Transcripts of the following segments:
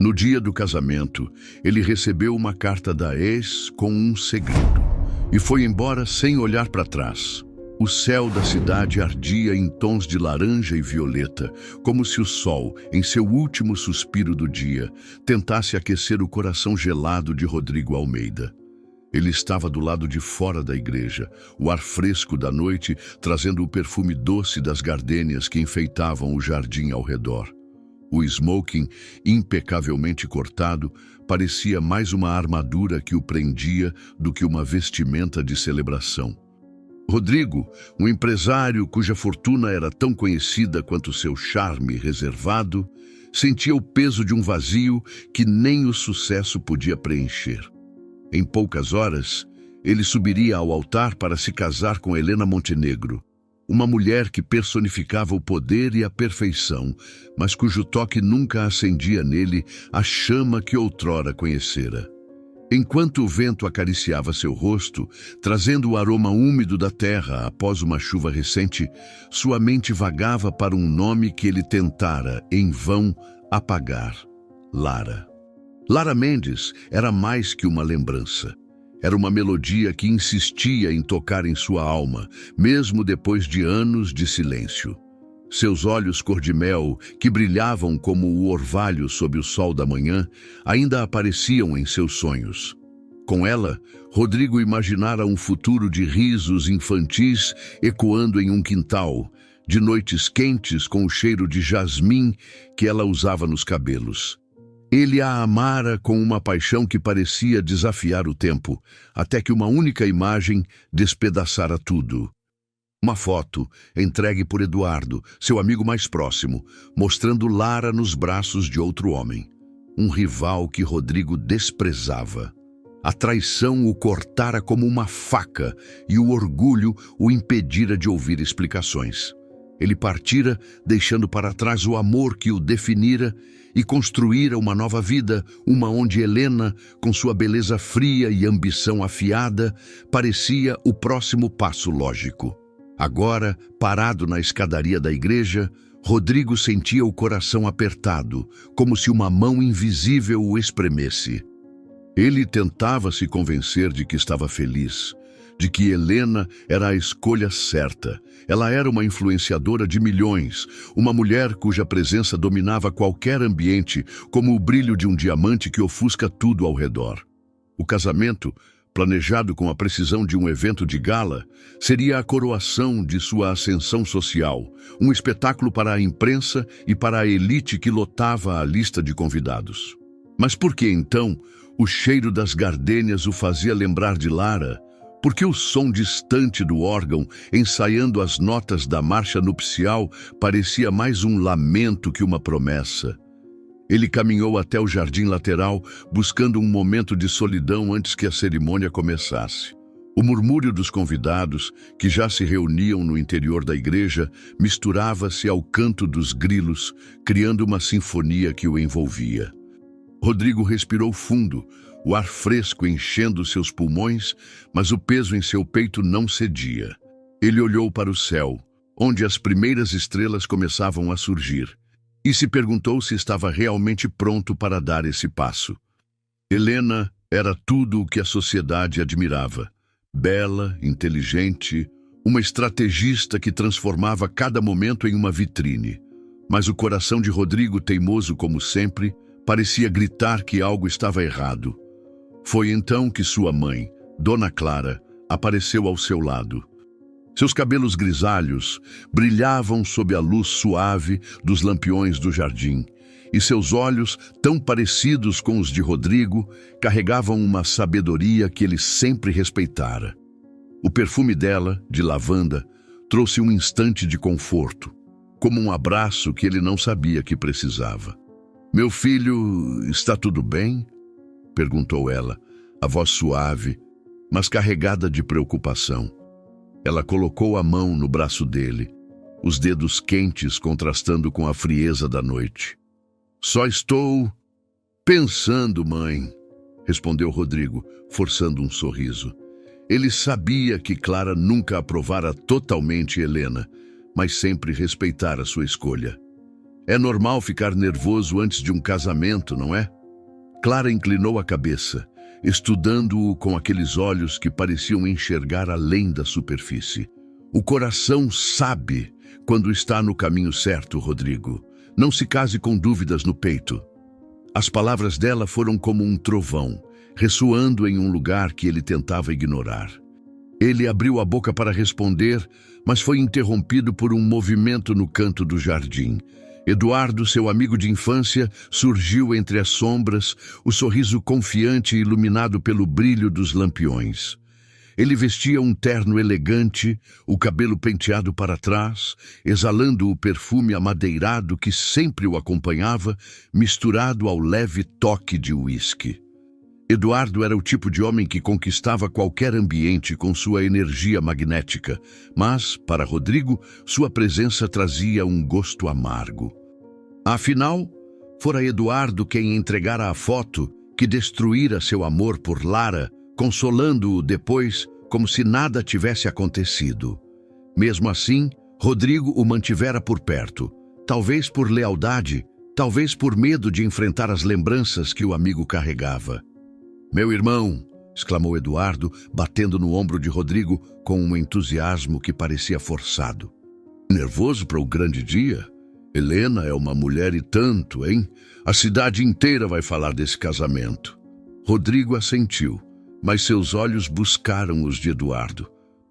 No dia do casamento, ele recebeu uma carta da ex com um segredo e foi embora sem olhar para trás. O céu da cidade ardia em tons de laranja e violeta, como se o sol, em seu último suspiro do dia, tentasse aquecer o coração gelado de Rodrigo Almeida. Ele estava do lado de fora da igreja, o ar fresco da noite trazendo o perfume doce das gardênias que enfeitavam o jardim ao redor. O smoking, impecavelmente cortado, parecia mais uma armadura que o prendia do que uma vestimenta de celebração. Rodrigo, um empresário cuja fortuna era tão conhecida quanto seu charme reservado, sentia o peso de um vazio que nem o sucesso podia preencher. Em poucas horas, ele subiria ao altar para se casar com Helena Montenegro, uma mulher que personificava o poder e a perfeição, mas cujo toque nunca acendia nele a chama que outrora conhecera. Enquanto o vento acariciava seu rosto, trazendo o aroma úmido da terra após uma chuva recente, sua mente vagava para um nome que ele tentara, em vão, apagar: Lara. Lara Mendes era mais que uma lembrança. Era uma melodia que insistia em tocar em sua alma, mesmo depois de anos de silêncio. Seus olhos cor-de-mel, que brilhavam como o orvalho sob o sol da manhã, ainda apareciam em seus sonhos. Com ela, Rodrigo imaginara um futuro de risos infantis ecoando em um quintal, de noites quentes com o cheiro de jasmim que ela usava nos cabelos. Ele a amara com uma paixão que parecia desafiar o tempo, até que uma única imagem despedaçara tudo. Uma foto, entregue por Eduardo, seu amigo mais próximo, mostrando Lara nos braços de outro homem. Um rival que Rodrigo desprezava. A traição o cortara como uma faca e o orgulho o impedira de ouvir explicações. Ele partira, deixando para trás o amor que o definira e construíra uma nova vida, uma onde Helena, com sua beleza fria e ambição afiada, parecia o próximo passo lógico. Agora, parado na escadaria da igreja, Rodrigo sentia o coração apertado, como se uma mão invisível o espremesse. Ele tentava se convencer de que estava feliz, de que Helena era a escolha certa. Ela era uma influenciadora de milhões, uma mulher cuja presença dominava qualquer ambiente, como o brilho de um diamante que ofusca tudo ao redor. O casamento, planejado com a precisão de um evento de gala, seria a coroação de sua ascensão social, um espetáculo para a imprensa e para a elite que lotava a lista de convidados. Mas por que então o cheiro das gardênias o fazia lembrar de Lara? Por que o som distante do órgão, ensaiando as notas da marcha nupcial, parecia mais um lamento que uma promessa? Ele caminhou até o jardim lateral, buscando um momento de solidão antes que a cerimônia começasse. O murmúrio dos convidados, que já se reuniam no interior da igreja, misturava-se ao canto dos grilos, criando uma sinfonia que o envolvia. Rodrigo respirou fundo, o ar fresco enchendo seus pulmões, mas o peso em seu peito não cedia. Ele olhou para o céu, onde as primeiras estrelas começavam a surgir, e se perguntou se estava realmente pronto para dar esse passo. Helena era tudo o que a sociedade admirava. Bela, inteligente, uma estrategista que transformava cada momento em uma vitrine. Mas o coração de Rodrigo, teimoso como sempre, parecia gritar que algo estava errado. Foi então que sua mãe, Dona Clara, apareceu ao seu lado. Seus cabelos grisalhos brilhavam sob a luz suave dos lampiões do jardim, e seus olhos, tão parecidos com os de Rodrigo, carregavam uma sabedoria que ele sempre respeitara. O perfume dela, de lavanda, trouxe um instante de conforto, como um abraço que ele não sabia que precisava. "Meu filho, está tudo bem?" perguntou ela, a voz suave, mas carregada de preocupação. Ela colocou a mão no braço dele, os dedos quentes contrastando com a frieza da noite. "Só estou pensando, mãe", respondeu Rodrigo, forçando um sorriso. Ele sabia que Clara nunca aprovara totalmente Helena, mas sempre respeitara sua escolha. É normal ficar nervoso antes de um casamento, não é? Clara inclinou a cabeça, estudando-o com aqueles olhos que pareciam enxergar além da superfície. O coração sabe quando está no caminho certo, Rodrigo. Não se case com dúvidas no peito. As palavras dela foram como um trovão, ressoando em um lugar que ele tentava ignorar. Ele abriu a boca para responder, mas foi interrompido por um movimento no canto do jardim. Eduardo, seu amigo de infância, surgiu entre as sombras, o sorriso confiante e iluminado pelo brilho dos lampiões. Ele vestia um terno elegante, o cabelo penteado para trás, exalando o perfume amadeirado que sempre o acompanhava, misturado ao leve toque de uísque. Eduardo era o tipo de homem que conquistava qualquer ambiente com sua energia magnética, mas, para Rodrigo, sua presença trazia um gosto amargo. Afinal, fora Eduardo quem entregara a foto que destruíra seu amor por Lara, consolando-o depois como se nada tivesse acontecido. Mesmo assim, Rodrigo o mantivera por perto, talvez por lealdade, talvez por medo de enfrentar as lembranças que o amigo carregava. "Meu irmão!", exclamou Eduardo, batendo no ombro de Rodrigo com um entusiasmo que parecia forçado. "Nervoso para o grande dia? Helena é uma mulher e tanto, hein? A cidade inteira vai falar desse casamento." Rodrigo assentiu, mas seus olhos buscaram os de Eduardo,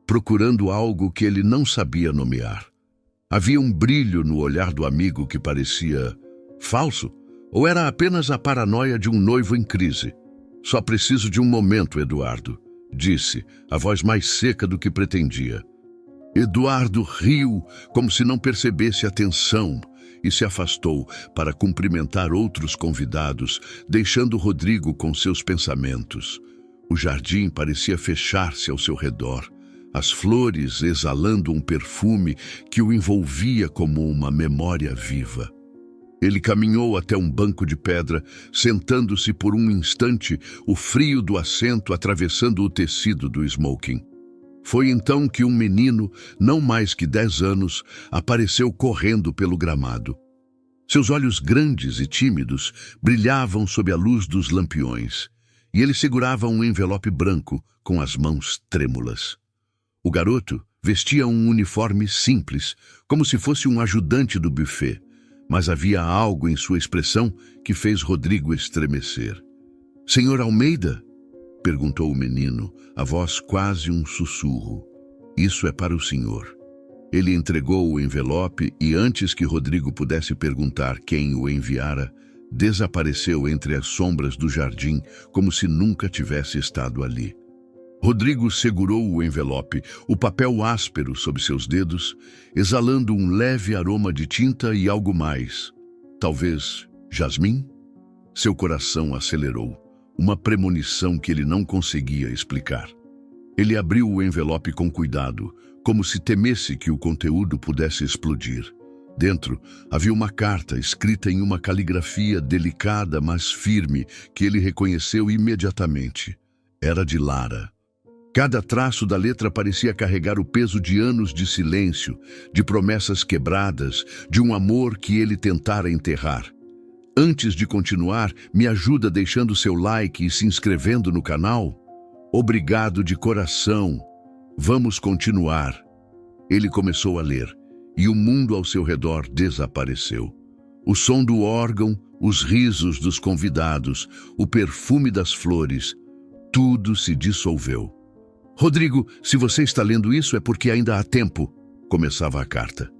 procurando algo que ele não sabia nomear. Havia um brilho no olhar do amigo que parecia falso, ou era apenas a paranoia de um noivo em crise. "Só preciso de um momento, Eduardo", disse, a voz mais seca do que pretendia. Eduardo riu como se não percebesse a tensão e se afastou para cumprimentar outros convidados, deixando Rodrigo com seus pensamentos. O jardim parecia fechar-se ao seu redor, as flores exalando um perfume que o envolvia como uma memória viva. Ele caminhou até um banco de pedra, sentando-se por um instante, o frio do assento atravessando o tecido do smoking. Foi então que um menino, não mais que 10 anos, apareceu correndo pelo gramado. Seus olhos grandes e tímidos brilhavam sob a luz dos lampiões, e ele segurava um envelope branco com as mãos trêmulas. O garoto vestia um uniforme simples, como se fosse um ajudante do buffet, mas havia algo em sua expressão que fez Rodrigo estremecer. "Senhor Almeida?", perguntou o menino, a voz quase um sussurro. "Isso é para o senhor." Ele entregou o envelope e, antes que Rodrigo pudesse perguntar quem o enviara, desapareceu entre as sombras do jardim como se nunca tivesse estado ali. Rodrigo segurou o envelope, o papel áspero sob seus dedos, exalando um leve aroma de tinta e algo mais. Talvez jasmim? Seu coração acelerou, uma premonição que ele não conseguia explicar. Ele abriu o envelope com cuidado, como se temesse que o conteúdo pudesse explodir. Dentro havia uma carta escrita em uma caligrafia delicada, mas firme, que ele reconheceu imediatamente. Era de Lara. Cada traço da letra parecia carregar o peso de anos de silêncio, de promessas quebradas, de um amor que ele tentara enterrar. Antes de continuar, me ajuda deixando seu like e se inscrevendo no canal? Obrigado de coração. Vamos continuar. Ele começou a ler, e o mundo ao seu redor desapareceu. O som do órgão, os risos dos convidados, o perfume das flores, tudo se dissolveu. "Rodrigo, se você está lendo isso é porque ainda há tempo", começava a carta.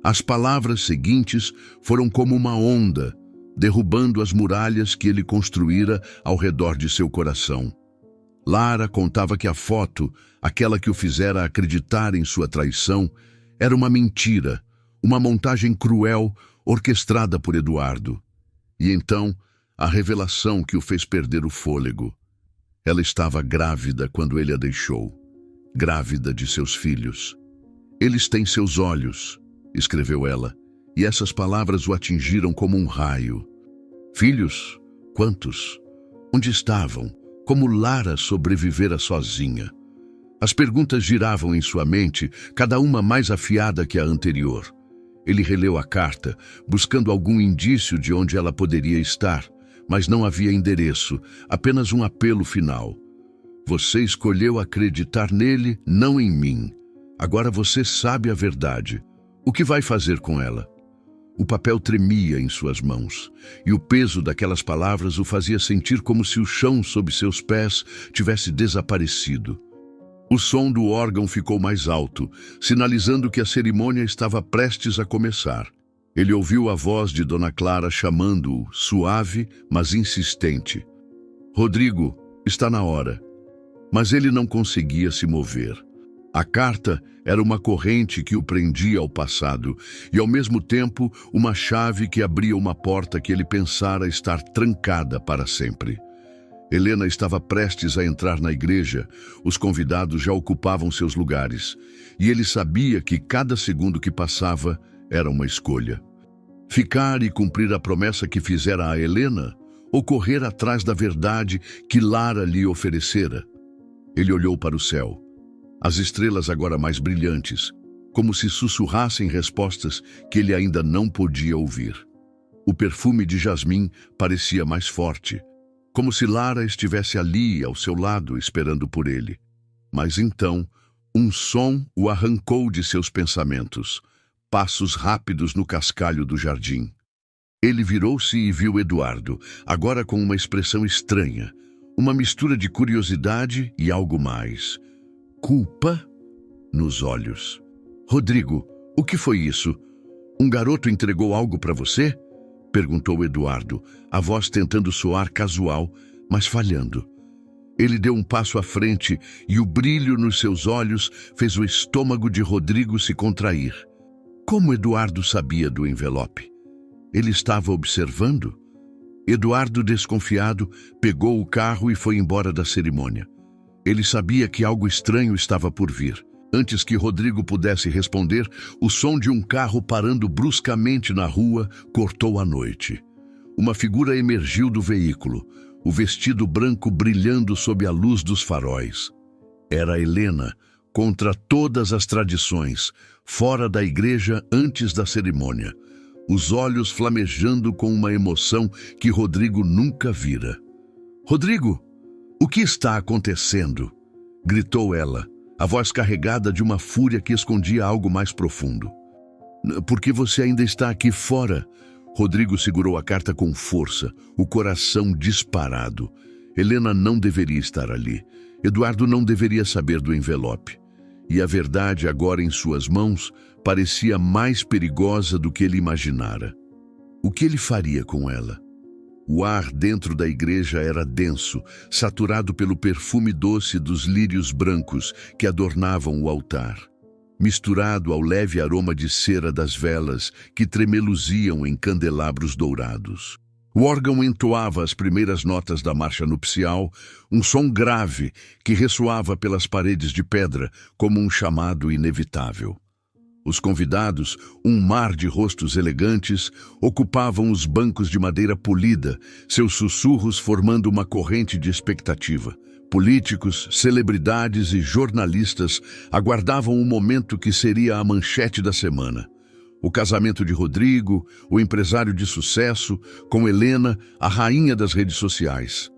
As palavras seguintes foram como uma onda, derrubando as muralhas que ele construíra ao redor de seu coração. Lara contava que a foto, aquela que o fizera acreditar em sua traição, era uma mentira, uma montagem cruel orquestrada por Eduardo. E então, a revelação que o fez perder o fôlego. Ela estava grávida quando ele a deixou, grávida de seus filhos. "Eles têm seus olhos", escreveu ela, e essas palavras o atingiram como um raio. Filhos? Quantos? Onde estavam? Como Lara sobrevivera sozinha? As perguntas giravam em sua mente, cada uma mais afiada que a anterior. Ele releu a carta, buscando algum indício de onde ela poderia estar, mas não havia endereço, apenas um apelo final. Você escolheu acreditar nele, não em mim. Agora você sabe a verdade. O que vai fazer com ela? O papel tremia em suas mãos, e o peso daquelas palavras o fazia sentir como se o chão sob seus pés tivesse desaparecido. O som do órgão ficou mais alto, sinalizando que a cerimônia estava prestes a começar. Ele ouviu a voz de Dona Clara chamando-o, suave, mas insistente. Rodrigo, está na hora. Mas ele não conseguia se mover. A carta era uma corrente que o prendia ao passado e, ao mesmo tempo, uma chave que abria uma porta que ele pensara estar trancada para sempre. Helena estava prestes a entrar na igreja, os convidados já ocupavam seus lugares, e ele sabia que cada segundo que passava era uma escolha. Ficar e cumprir a promessa que fizera a Helena, ou correr atrás da verdade que Lara lhe oferecera. Ele olhou para o céu. As estrelas agora mais brilhantes, como se sussurrassem respostas que ele ainda não podia ouvir. O perfume de jasmim parecia mais forte, como se Lara estivesse ali ao seu lado esperando por ele. Mas então, um som o arrancou de seus pensamentos, passos rápidos no cascalho do jardim. Ele virou-se e viu Eduardo, agora com uma expressão estranha, uma mistura de curiosidade e algo mais. Culpa nos olhos. Rodrigo, o que foi isso? Um garoto entregou algo para você? Perguntou Eduardo, a voz tentando soar casual, mas falhando. Ele deu um passo à frente e o brilho nos seus olhos fez o estômago de Rodrigo se contrair. Como Eduardo sabia do envelope? Ele estava observando? Eduardo, desconfiado, pegou o carro e foi embora da cerimônia. Ele sabia que algo estranho estava por vir. Antes que Rodrigo pudesse responder, o som de um carro parando bruscamente na rua cortou a noite. Uma figura emergiu do veículo, o vestido branco brilhando sob a luz dos faróis. Era Helena, contra todas as tradições, fora da igreja antes da cerimônia, os olhos flamejando com uma emoção que Rodrigo nunca vira. "Rodrigo, o que está acontecendo?" gritou ela, a voz carregada de uma fúria que escondia algo mais profundo. "Por que você ainda está aqui fora?" Rodrigo segurou a carta com força, o coração disparado. Helena não deveria estar ali. Eduardo não deveria saber do envelope. E a verdade, agora em suas mãos, parecia mais perigosa do que ele imaginara. O que ele faria com ela? O ar dentro da igreja era denso, saturado pelo perfume doce dos lírios brancos que adornavam o altar, misturado ao leve aroma de cera das velas que tremeluziam em candelabros dourados. O órgão entoava as primeiras notas da marcha nupcial, um som grave que ressoava pelas paredes de pedra como um chamado inevitável. Os convidados, um mar de rostos elegantes, ocupavam os bancos de madeira polida, seus sussurros formando uma corrente de expectativa. Políticos, celebridades e jornalistas aguardavam o momento que seria a manchete da semana. O casamento de Rodrigo, o empresário de sucesso, com Helena, a rainha das redes sociais.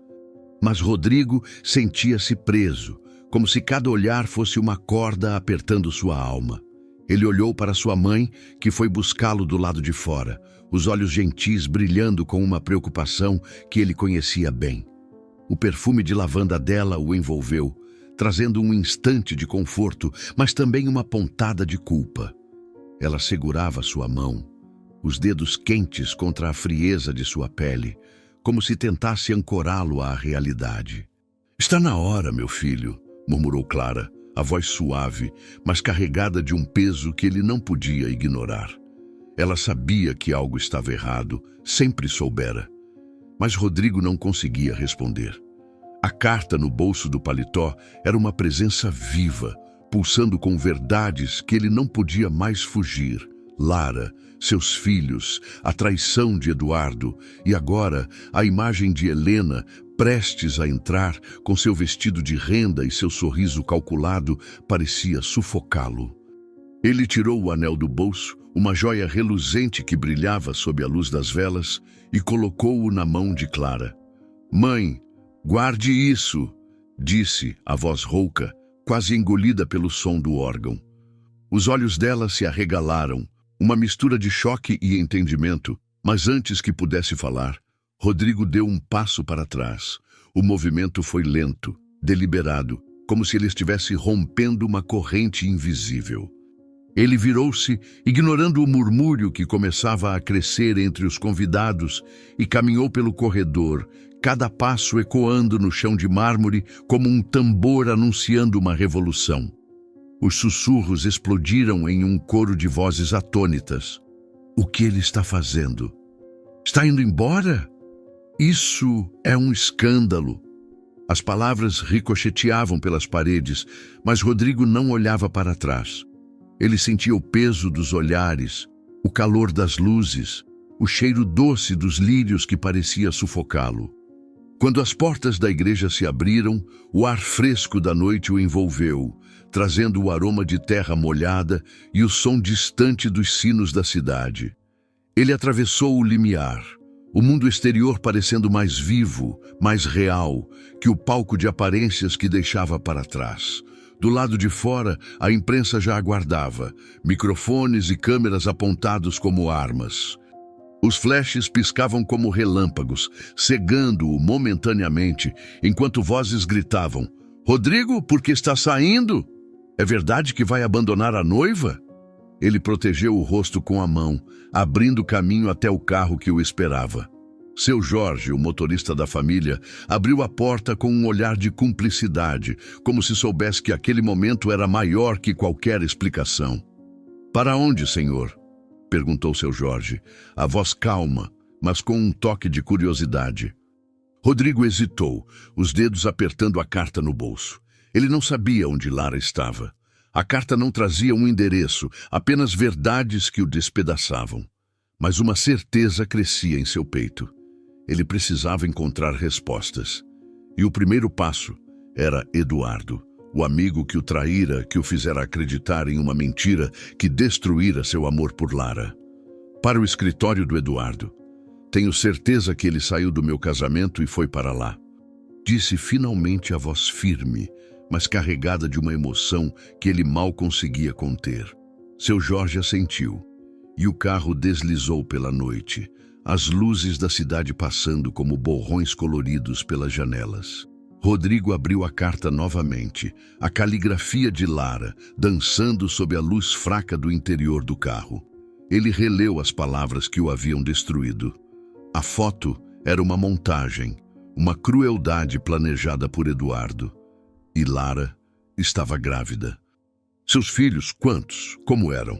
Mas Rodrigo sentia-se preso, como se cada olhar fosse uma corda apertando sua alma. Ele olhou para sua mãe, que foi buscá-lo do lado de fora, os olhos gentis brilhando com uma preocupação que ele conhecia bem. O perfume de lavanda dela o envolveu, trazendo um instante de conforto, mas também uma pontada de culpa. Ela segurava sua mão, os dedos quentes contra a frieza de sua pele, como se tentasse ancorá-lo à realidade. "Está na hora, meu filho", murmurou Clara, a voz suave, mas carregada de um peso que ele não podia ignorar. Ela sabia que algo estava errado, sempre soubera. Mas Rodrigo não conseguia responder. A carta no bolso do paletó era uma presença viva, pulsando com verdades que ele não podia mais fugir. Lara, seus filhos, a traição de Eduardo e agora a imagem de Helena prestes a entrar com seu vestido de renda e seu sorriso calculado parecia sufocá-lo. Ele tirou o anel do bolso, uma joia reluzente que brilhava sob a luz das velas, e colocou-o na mão de Clara. "Mãe, guarde isso", disse a voz rouca, quase engolida pelo som do órgão. Os olhos dela se arregalaram, uma mistura de choque e entendimento, mas antes que pudesse falar, Rodrigo deu um passo para trás. O movimento foi lento, deliberado, como se ele estivesse rompendo uma corrente invisível. Ele virou-se, ignorando o murmúrio que começava a crescer entre os convidados, e caminhou pelo corredor, cada passo ecoando no chão de mármore como um tambor anunciando uma revolução. Os sussurros explodiram em um coro de vozes atônitas. O que ele está fazendo? Está indo embora? Isso é um escândalo. As palavras ricocheteavam pelas paredes, mas Rodrigo não olhava para trás. Ele sentia o peso dos olhares, o calor das luzes, o cheiro doce dos lírios que parecia sufocá-lo. Quando as portas da igreja se abriram, o ar fresco da noite o envolveu, trazendo o aroma de terra molhada e o som distante dos sinos da cidade. Ele atravessou o limiar, o mundo exterior parecendo mais vivo, mais real, que o palco de aparências que deixava para trás. Do lado de fora, a imprensa já aguardava, microfones e câmeras apontados como armas. Os flashes piscavam como relâmpagos, cegando-o momentaneamente, enquanto vozes gritavam: "Rodrigo, por que está saindo? É verdade que vai abandonar a noiva?" Ele protegeu o rosto com a mão, abrindo caminho até o carro que o esperava. Seu Jorge, o motorista da família, abriu a porta com um olhar de cumplicidade, como se soubesse que aquele momento era maior que qualquer explicação. "Para onde, senhor?" perguntou seu Jorge, a voz calma, mas com um toque de curiosidade. Rodrigo hesitou, os dedos apertando a carta no bolso. Ele não sabia onde Lara estava. A carta não trazia um endereço, apenas verdades que o despedaçavam. Mas uma certeza crescia em seu peito. Ele precisava encontrar respostas. E o primeiro passo era Eduardo, o amigo que o traíra, que o fizera acreditar em uma mentira que destruíra seu amor por Lara. "Para o escritório do Eduardo. Tenho certeza que ele saiu do meu casamento e foi para lá", disse finalmente a voz firme, mas carregada de uma emoção que ele mal conseguia conter. Seu Jorge assentiu, e o carro deslizou pela noite, as luzes da cidade passando como borrões coloridos pelas janelas. Rodrigo abriu a carta novamente, a caligrafia de Lara, dançando sob a luz fraca do interior do carro. Ele releu as palavras que o haviam destruído. A foto era uma montagem, uma crueldade planejada por Eduardo. E Lara estava grávida. Seus filhos, quantos, como eram?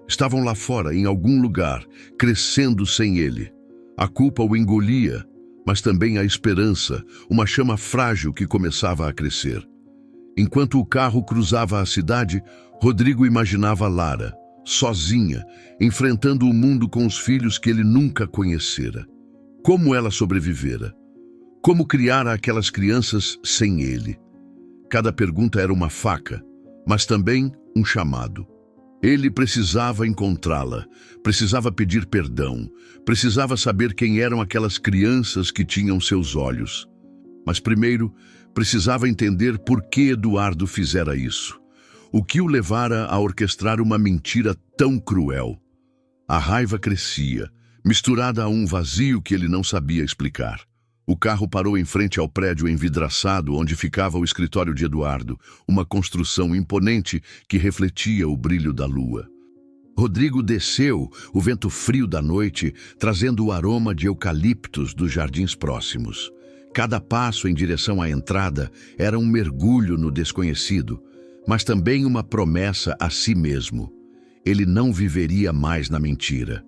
Estavam lá fora, em algum lugar, crescendo sem ele. A culpa o engolia, mas também a esperança, uma chama frágil que começava a crescer. Enquanto o carro cruzava a cidade, Rodrigo imaginava Lara, sozinha, enfrentando o mundo com os filhos que ele nunca conhecera. Como ela sobrevivera? Como criara aquelas crianças sem ele? Cada pergunta era uma faca, mas também um chamado. Ele precisava encontrá-la, precisava pedir perdão, precisava saber quem eram aquelas crianças que tinham seus olhos. Mas primeiro, precisava entender por que Eduardo fizera isso. O que o levara a orquestrar uma mentira tão cruel? A raiva crescia, misturada a um vazio que ele não sabia explicar. O carro parou em frente ao prédio envidraçado onde ficava o escritório de Eduardo, uma construção imponente que refletia o brilho da lua. Rodrigo desceu, o vento frio da noite, trazendo o aroma de eucaliptos dos jardins próximos. Cada passo em direção à entrada era um mergulho no desconhecido, mas também uma promessa a si mesmo. Ele não viveria mais na mentira.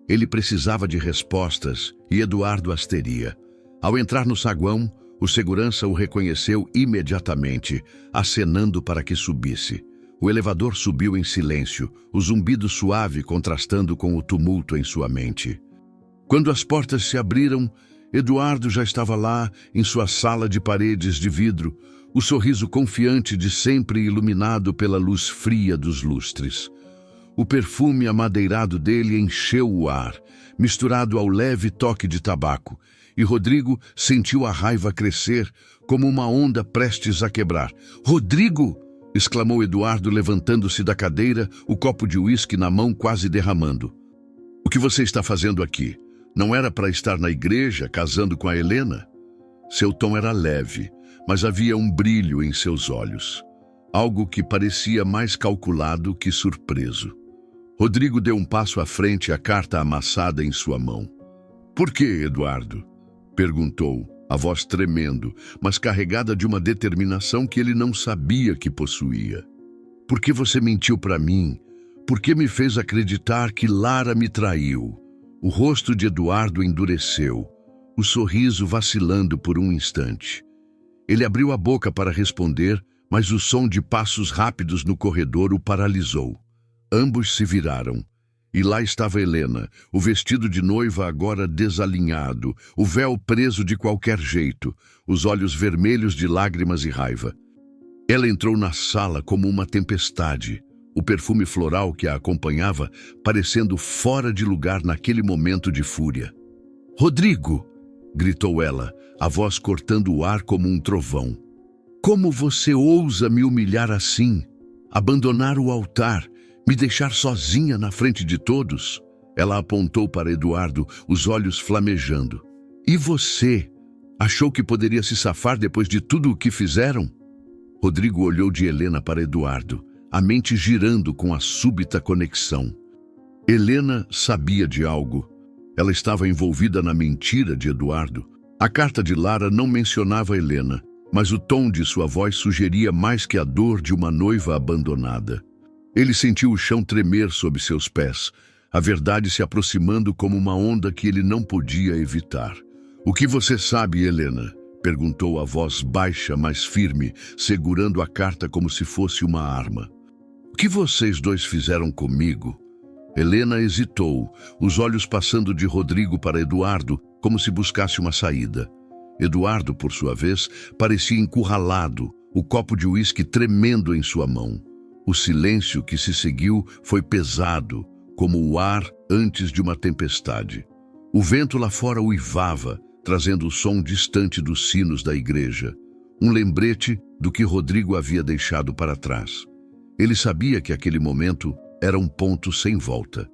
Ele precisava de respostas e Eduardo as teria. Ao entrar no saguão, o segurança o reconheceu imediatamente, acenando para que subisse. O elevador subiu em silêncio, o zumbido suave contrastando com o tumulto em sua mente. Quando as portas se abriram, Eduardo já estava lá, em sua sala de paredes de vidro, o sorriso confiante de sempre iluminado pela luz fria dos lustres. O perfume amadeirado dele encheu o ar, misturado ao leve toque de tabaco, e Rodrigo sentiu a raiva crescer como uma onda prestes a quebrar. "Rodrigo!" exclamou Eduardo, levantando-se da cadeira, o copo de uísque na mão quase derramando. "O que você está fazendo aqui? Não era para estar na igreja, casando com a Helena?" Seu tom era leve, mas havia um brilho em seus olhos. Algo que parecia mais calculado que surpreso. Rodrigo deu um passo à frente, a carta amassada em sua mão. "Por que, Eduardo?" perguntou, a voz tremendo, mas carregada de uma determinação que ele não sabia que possuía. "Por que você mentiu para mim? Por que me fez acreditar que Lara me traiu?" O rosto de Eduardo endureceu, o sorriso vacilando por um instante. Ele abriu a boca para responder, mas o som de passos rápidos no corredor o paralisou. Ambos se viraram. E lá estava Helena, o vestido de noiva agora desalinhado, o véu preso de qualquer jeito, os olhos vermelhos de lágrimas e raiva. Ela entrou na sala como uma tempestade, o perfume floral que a acompanhava parecendo fora de lugar naquele momento de fúria. "Rodrigo!" gritou ela, a voz cortando o ar como um trovão. "Como você ousa me humilhar assim? Abandonar o altar, me deixar sozinha na frente de todos?" Ela apontou para Eduardo, os olhos flamejando. "E você? Achou que poderia se safar depois de tudo o que fizeram?" Rodrigo olhou de Helena para Eduardo, a mente girando com a súbita conexão. Helena sabia de algo. Ela estava envolvida na mentira de Eduardo. A carta de Lara não mencionava Helena, mas o tom de sua voz sugeria mais que a dor de uma noiva abandonada. Ele sentiu o chão tremer sob seus pés, a verdade se aproximando como uma onda que ele não podia evitar. "O que você sabe, Helena?" perguntou a voz baixa, mas firme, segurando a carta como se fosse uma arma. "O que vocês dois fizeram comigo?" Helena hesitou, os olhos passando de Rodrigo para Eduardo, como se buscasse uma saída. Eduardo, por sua vez, parecia encurralado, o copo de uísque tremendo em sua mão. O silêncio que se seguiu foi pesado, como o ar antes de uma tempestade. O vento lá fora uivava, trazendo o som distante dos sinos da igreja, um lembrete do que Rodrigo havia deixado para trás. Ele sabia que aquele momento era um ponto sem volta.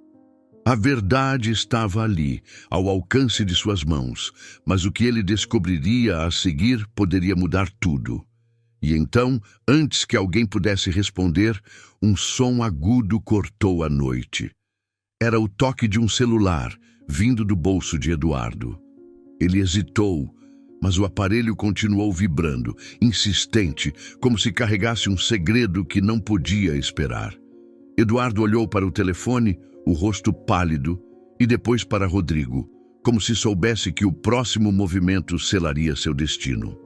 A verdade estava ali, ao alcance de suas mãos, mas o que ele descobriria a seguir poderia mudar tudo. E então, antes que alguém pudesse responder, um som agudo cortou a noite. Era o toque de um celular, vindo do bolso de Eduardo. Ele hesitou, mas o aparelho continuou vibrando, insistente, como se carregasse um segredo que não podia esperar. Eduardo olhou para o telefone, o rosto pálido, e depois para Rodrigo, como se soubesse que o próximo movimento selaria seu destino.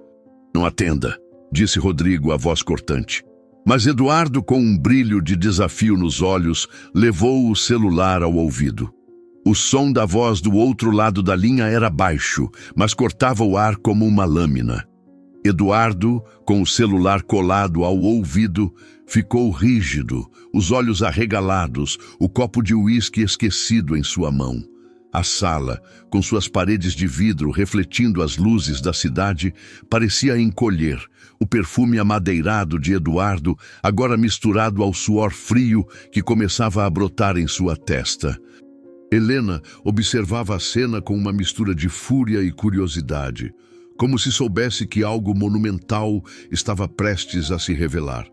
"Não atenda", disse Rodrigo, a voz cortante. Mas Eduardo, com um brilho de desafio nos olhos, levou o celular ao ouvido. O som da voz do outro lado da linha era baixo, mas cortava o ar como uma lâmina. Eduardo, com o celular colado ao ouvido, ficou rígido, os olhos arregalados, o copo de uísque esquecido em sua mão. A sala, com suas paredes de vidro refletindo as luzes da cidade, parecia encolher. O perfume amadeirado de Eduardo, agora misturado ao suor frio que começava a brotar em sua testa. Helena observava a cena com uma mistura de fúria e curiosidade, como se soubesse que algo monumental estava prestes a se revelar.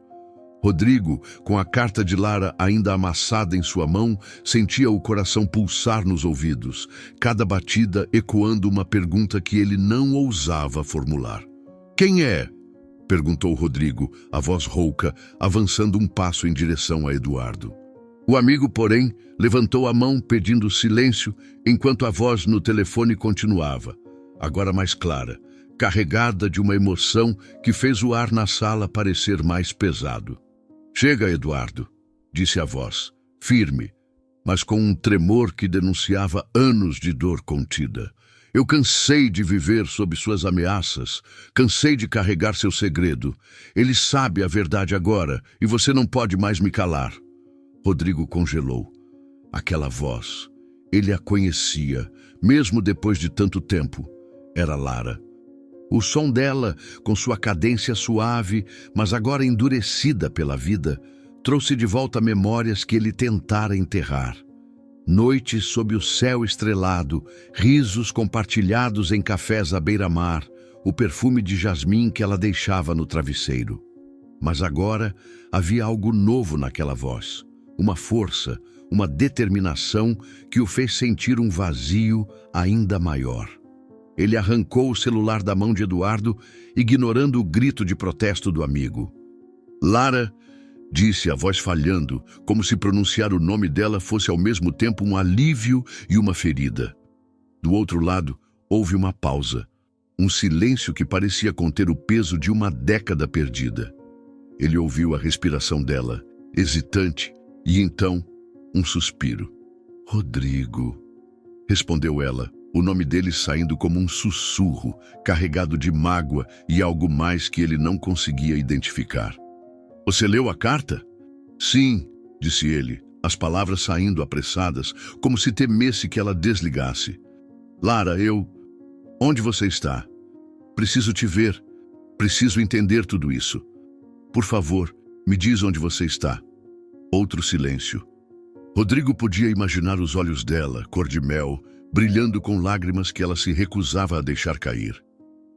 Rodrigo, com a carta de Lara ainda amassada em sua mão, sentia o coração pulsar nos ouvidos, cada batida ecoando uma pergunta que ele não ousava formular. "Quem é?" perguntou Rodrigo, a voz rouca, avançando um passo em direção a Eduardo. O amigo, porém, levantou a mão pedindo silêncio, enquanto a voz no telefone continuava, agora mais clara, carregada de uma emoção que fez o ar na sala parecer mais pesado. "Chega, Eduardo", disse a voz, firme, mas com um tremor que denunciava anos de dor contida. "Eu cansei de viver sob suas ameaças, cansei de carregar seu segredo. Ele sabe a verdade agora e você não pode mais me calar." Rodrigo congelou. Aquela voz, ele a conhecia, mesmo depois de tanto tempo. Era Lara. O som dela, com sua cadência suave, mas agora endurecida pela vida, trouxe de volta memórias que ele tentara enterrar. Noites sob o céu estrelado, risos compartilhados em cafés à beira-mar, o perfume de jasmim que ela deixava no travesseiro. Mas agora havia algo novo naquela voz, uma força, uma determinação que o fez sentir um vazio ainda maior. Ele arrancou o celular da mão de Eduardo, ignorando o grito de protesto do amigo. Lara, disse a voz falhando, como se pronunciar o nome dela fosse ao mesmo tempo um alívio e uma ferida. Do outro lado, houve uma pausa, um silêncio que parecia conter o peso de uma década perdida. Ele ouviu a respiração dela, hesitante, e então, um suspiro. Rodrigo, respondeu ela, o nome dele saindo como um sussurro, carregado de mágoa e algo mais que ele não conseguia identificar. Você leu a carta? Sim, disse ele, as palavras saindo apressadas, como se temesse que ela desligasse. Lara, Onde você está? Preciso te ver. Preciso entender tudo isso. Por favor, me diz onde você está. Outro silêncio. Rodrigo podia imaginar os olhos dela, cor de mel, brilhando com lágrimas que ela se recusava a deixar cair.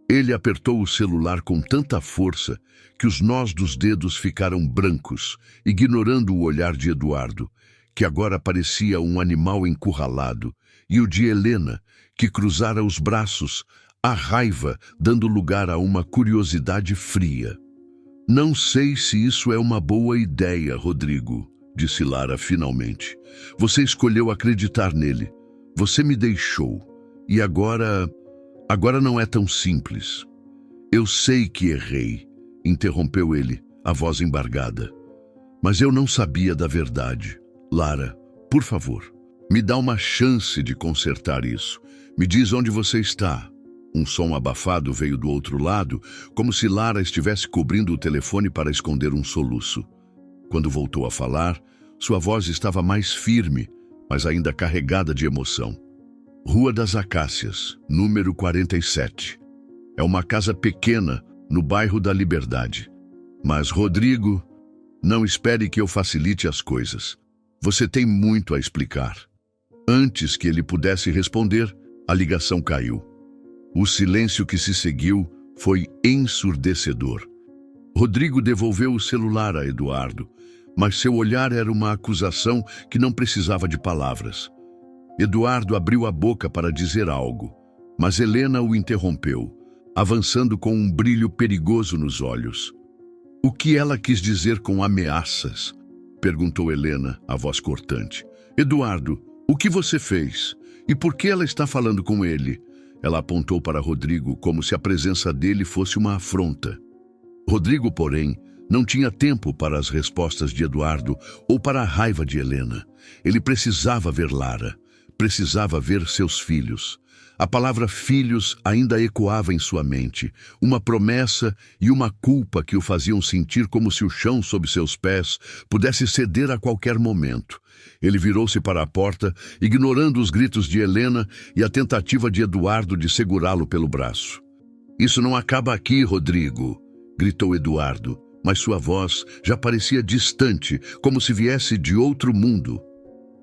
Ele apertou o celular com tanta força que os nós dos dedos ficaram brancos, ignorando o olhar de Eduardo, que agora parecia um animal encurralado, e o de Helena, que cruzara os braços, a raiva dando lugar a uma curiosidade fria. Não sei se isso é uma boa ideia, Rodrigo, disse Lara finalmente. Você escolheu acreditar nele. Você me deixou. E agora não é tão simples. Eu sei que errei, interrompeu ele, a voz embargada. Mas eu não sabia da verdade. Lara, por favor, me dá uma chance de consertar isso. Me diz onde você está. Um som abafado veio do outro lado, como se Lara estivesse cobrindo o telefone para esconder um soluço. Quando voltou a falar, sua voz estava mais firme, mas ainda carregada de emoção. Rua das Acácias, número 47. É uma casa pequena, no bairro da Liberdade. Mas, Rodrigo, não espere que eu facilite as coisas. Você tem muito a explicar. Antes que ele pudesse responder, a ligação caiu. O silêncio que se seguiu foi ensurdecedor. Rodrigo devolveu o celular a Eduardo, mas seu olhar era uma acusação que não precisava de palavras. Eduardo abriu a boca para dizer algo, mas Helena o interrompeu, avançando com um brilho perigoso nos olhos. O que ela quis dizer com ameaças? Perguntou Helena, a voz cortante. Eduardo, o que você fez? E por que ela está falando com ele? Ela apontou para Rodrigo como se a presença dele fosse uma afronta. Rodrigo, porém, não tinha tempo para as respostas de Eduardo ou para a raiva de Helena. Ele precisava ver Lara, precisava ver seus filhos. A palavra filhos ainda ecoava em sua mente, uma promessa e uma culpa que o faziam sentir como se o chão sob seus pés pudesse ceder a qualquer momento. Ele virou-se para a porta, ignorando os gritos de Helena e a tentativa de Eduardo de segurá-lo pelo braço. Isso não acaba aqui, Rodrigo, gritou Eduardo, mas sua voz já parecia distante, como se viesse de outro mundo.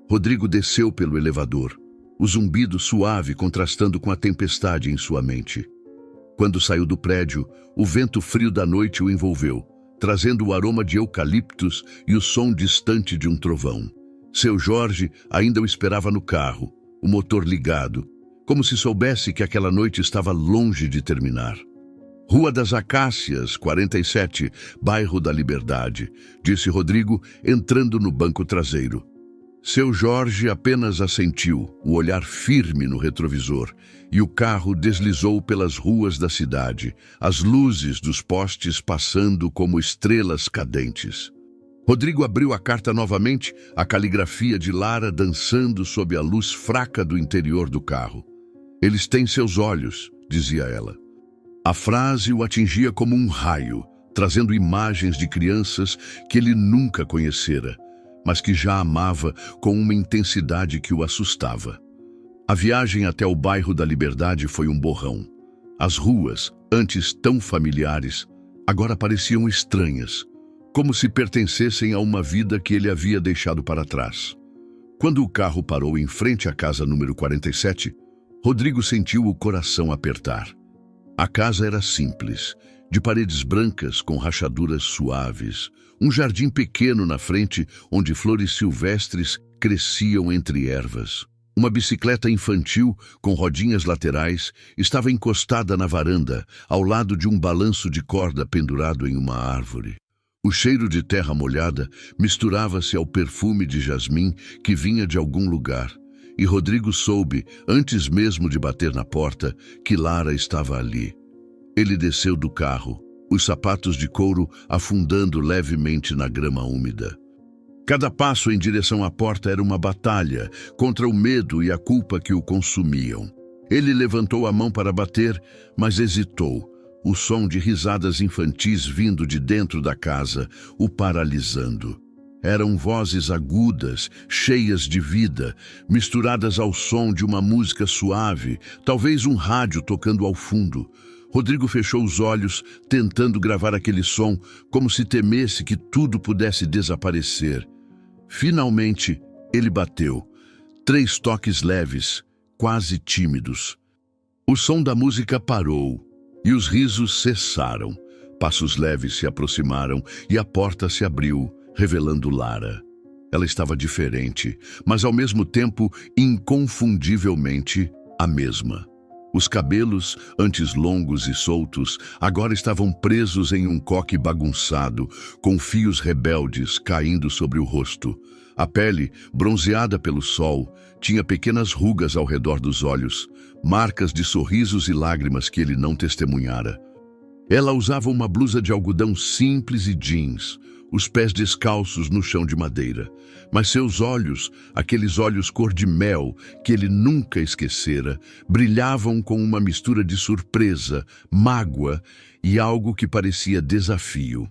Rodrigo desceu pelo elevador, o zumbido suave contrastando com a tempestade em sua mente. Quando saiu do prédio, o vento frio da noite o envolveu, trazendo o aroma de eucaliptos e o som distante de um trovão. Seu Jorge ainda o esperava no carro, o motor ligado, como se soubesse que aquela noite estava longe de terminar. Rua das Acácias, 47, bairro da Liberdade, disse Rodrigo, entrando no banco traseiro. Seu Jorge apenas assentiu, o olhar firme no retrovisor, e o carro deslizou pelas ruas da cidade, as luzes dos postes passando como estrelas cadentes. Rodrigo abriu a carta novamente, a caligrafia de Lara dançando sob a luz fraca do interior do carro. Eles têm seus olhos, dizia ela. A frase o atingia como um raio, trazendo imagens de crianças que ele nunca conhecera, mas que já amava com uma intensidade que o assustava. A viagem até o bairro da Liberdade foi um borrão. As ruas, antes tão familiares, agora pareciam estranhas, como se pertencessem a uma vida que ele havia deixado para trás. Quando o carro parou em frente à casa número 47, Rodrigo sentiu o coração apertar. A casa era simples, de paredes brancas com rachaduras suaves, um jardim pequeno na frente onde flores silvestres cresciam entre ervas. Uma bicicleta infantil com rodinhas laterais estava encostada na varanda, ao lado de um balanço de corda pendurado em uma árvore. O cheiro de terra molhada misturava-se ao perfume de jasmim que vinha de algum lugar, e Rodrigo soube, antes mesmo de bater na porta, que Lara estava ali. Ele desceu do carro, os sapatos de couro afundando levemente na grama úmida. Cada passo em direção à porta era uma batalha contra o medo e a culpa que o consumiam. Ele levantou a mão para bater, mas hesitou. O som de risadas infantis vindo de dentro da casa o paralisando. Eram vozes agudas, cheias de vida, misturadas ao som de uma música suave, talvez um rádio tocando ao fundo. Rodrigo fechou os olhos, tentando gravar aquele som, como se temesse que tudo pudesse desaparecer. Finalmente, ele bateu. 3 toques leves, quase tímidos. O som da música parou e os risos cessaram. Passos leves se aproximaram e a porta se abriu, revelando Lara. Ela estava diferente, mas ao mesmo tempo inconfundivelmente a mesma. Os cabelos, antes longos e soltos, agora estavam presos em um coque bagunçado, com fios rebeldes caindo sobre o rosto. A pele, bronzeada pelo sol, tinha pequenas rugas ao redor dos olhos, marcas de sorrisos e lágrimas que ele não testemunhara. Ela usava uma blusa de algodão simples e jeans, os pés descalços no chão de madeira. Mas seus olhos, aqueles olhos cor de mel que ele nunca esquecera, brilhavam com uma mistura de surpresa, mágoa e algo que parecia desafio.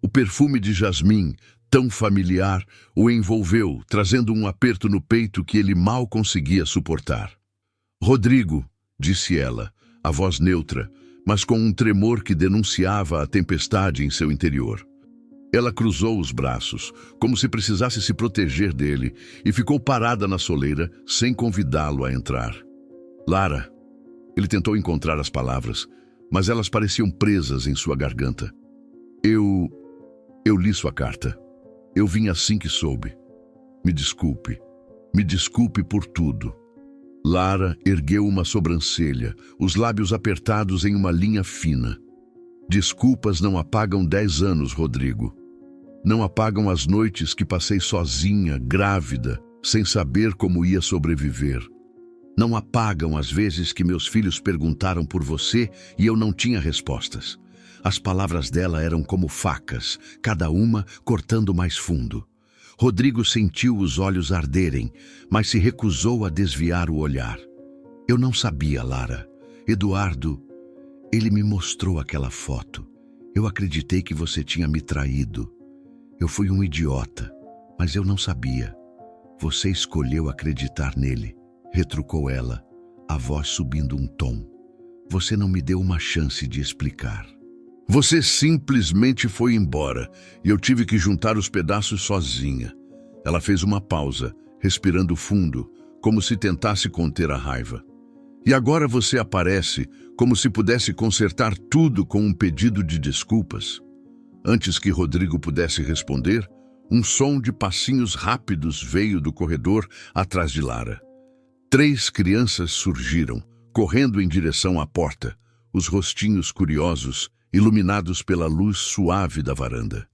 O perfume de jasmim, tão familiar, o envolveu, trazendo um aperto no peito que ele mal conseguia suportar. "Rodrigo", disse ela, a voz neutra, mas com um tremor que denunciava a tempestade em seu interior. Ela cruzou os braços, como se precisasse se proteger dele, e ficou parada na soleira, sem convidá-lo a entrar. "Lara", ele tentou encontrar as palavras, mas elas pareciam presas em sua garganta. Eu li sua carta. Eu vim assim que soube. Me desculpe por tudo." Lara ergueu uma sobrancelha, os lábios apertados em uma linha fina. "Desculpas não apagam 10 anos, Rodrigo. Não apagam as noites que passei sozinha, grávida, sem saber como ia sobreviver. Não apagam as vezes que meus filhos perguntaram por você e eu não tinha respostas." As palavras dela eram como facas, cada uma cortando mais fundo. Rodrigo sentiu os olhos arderem, mas se recusou a desviar o olhar. "Eu não sabia, Lara. Eduardo, ele me mostrou aquela foto. Eu acreditei que você tinha me traído. Eu fui um idiota, mas eu não sabia. Você escolheu acreditar nele", retrucou ela, a voz subindo um tom. "Você não me deu uma chance de explicar. Você simplesmente foi embora e eu tive que juntar os pedaços sozinha." Ela fez uma pausa, respirando fundo, como se tentasse conter a raiva. "E agora você aparece como se pudesse consertar tudo com um pedido de desculpas." Antes que Rodrigo pudesse responder, um som de passinhos rápidos veio do corredor atrás de Lara. 3 crianças surgiram, correndo em direção à porta, os rostinhos curiosos, iluminados pela luz suave da varanda.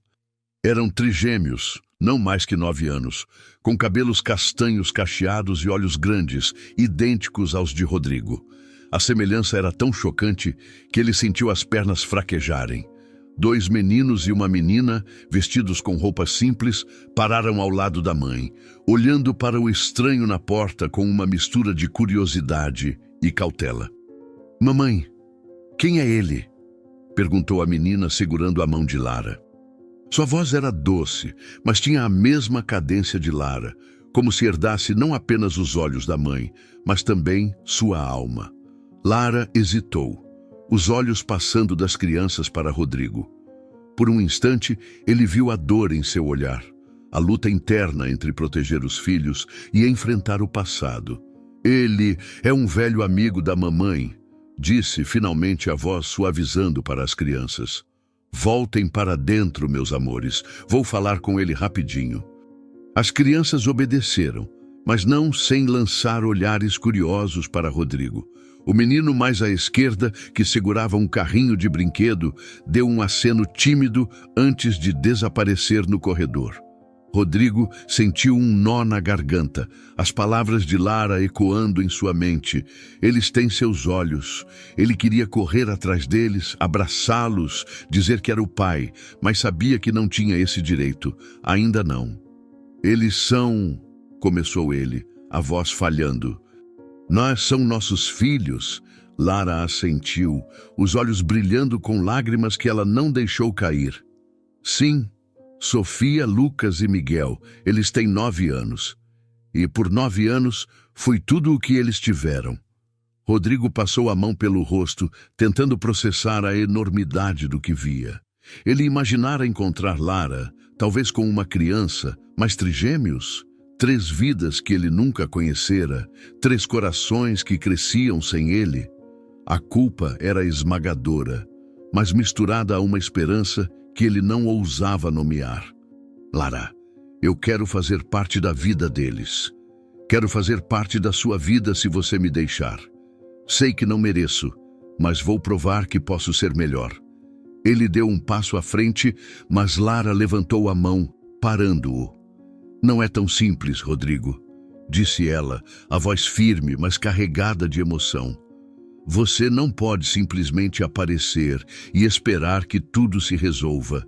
Eram trigêmeos, não mais que 9 anos, com cabelos castanhos cacheados e olhos grandes, idênticos aos de Rodrigo. A semelhança era tão chocante que ele sentiu as pernas fraquejarem. 2 meninos e uma menina, vestidos com roupas simples, pararam ao lado da mãe, olhando para o estranho na porta com uma mistura de curiosidade e cautela. "Mamãe, quem é ele?" perguntou a menina segurando a mão de Lara. Sua voz era doce, mas tinha a mesma cadência de Lara, como se herdasse não apenas os olhos da mãe, mas também sua alma. Lara hesitou, os olhos passando das crianças para Rodrigo. Por um instante, ele viu a dor em seu olhar, a luta interna entre proteger os filhos e enfrentar o passado. Ele é um velho amigo da mamãe, disse finalmente a voz suavizando para as crianças. Voltem para dentro, meus amores. Vou falar com ele rapidinho. As crianças obedeceram, mas não sem lançar olhares curiosos para Rodrigo. O menino mais à esquerda, que segurava um carrinho de brinquedo, deu um aceno tímido antes de desaparecer no corredor. Rodrigo sentiu um nó na garganta, as palavras de Lara ecoando em sua mente. Eles têm seus olhos. Ele queria correr atrás deles, abraçá-los, dizer que era o pai, mas sabia que não tinha esse direito. Ainda não. Eles são... começou ele, a voz falhando. Nós são nossos filhos. Lara assentiu, os olhos brilhando com lágrimas que ela não deixou cair. Sim. Sofia, Lucas e Miguel, eles têm 9 anos. E por 9 anos foi tudo o que eles tiveram. Rodrigo passou a mão pelo rosto, tentando processar a enormidade do que via. Ele imaginara encontrar Lara, talvez com uma criança, mas trigêmeos? 3 vidas que ele nunca conhecera, 3 corações que cresciam sem ele. A culpa era esmagadora, mas misturada a uma esperança que ele não ousava nomear. Lara, eu quero fazer parte da vida deles. Quero fazer parte da sua vida se você me deixar. Sei que não mereço, mas vou provar que posso ser melhor. Ele deu um passo à frente, mas Lara levantou a mão, parando-o. Não é tão simples, Rodrigo, disse ela, a voz firme, mas carregada de emoção. Você não pode simplesmente aparecer e esperar que tudo se resolva.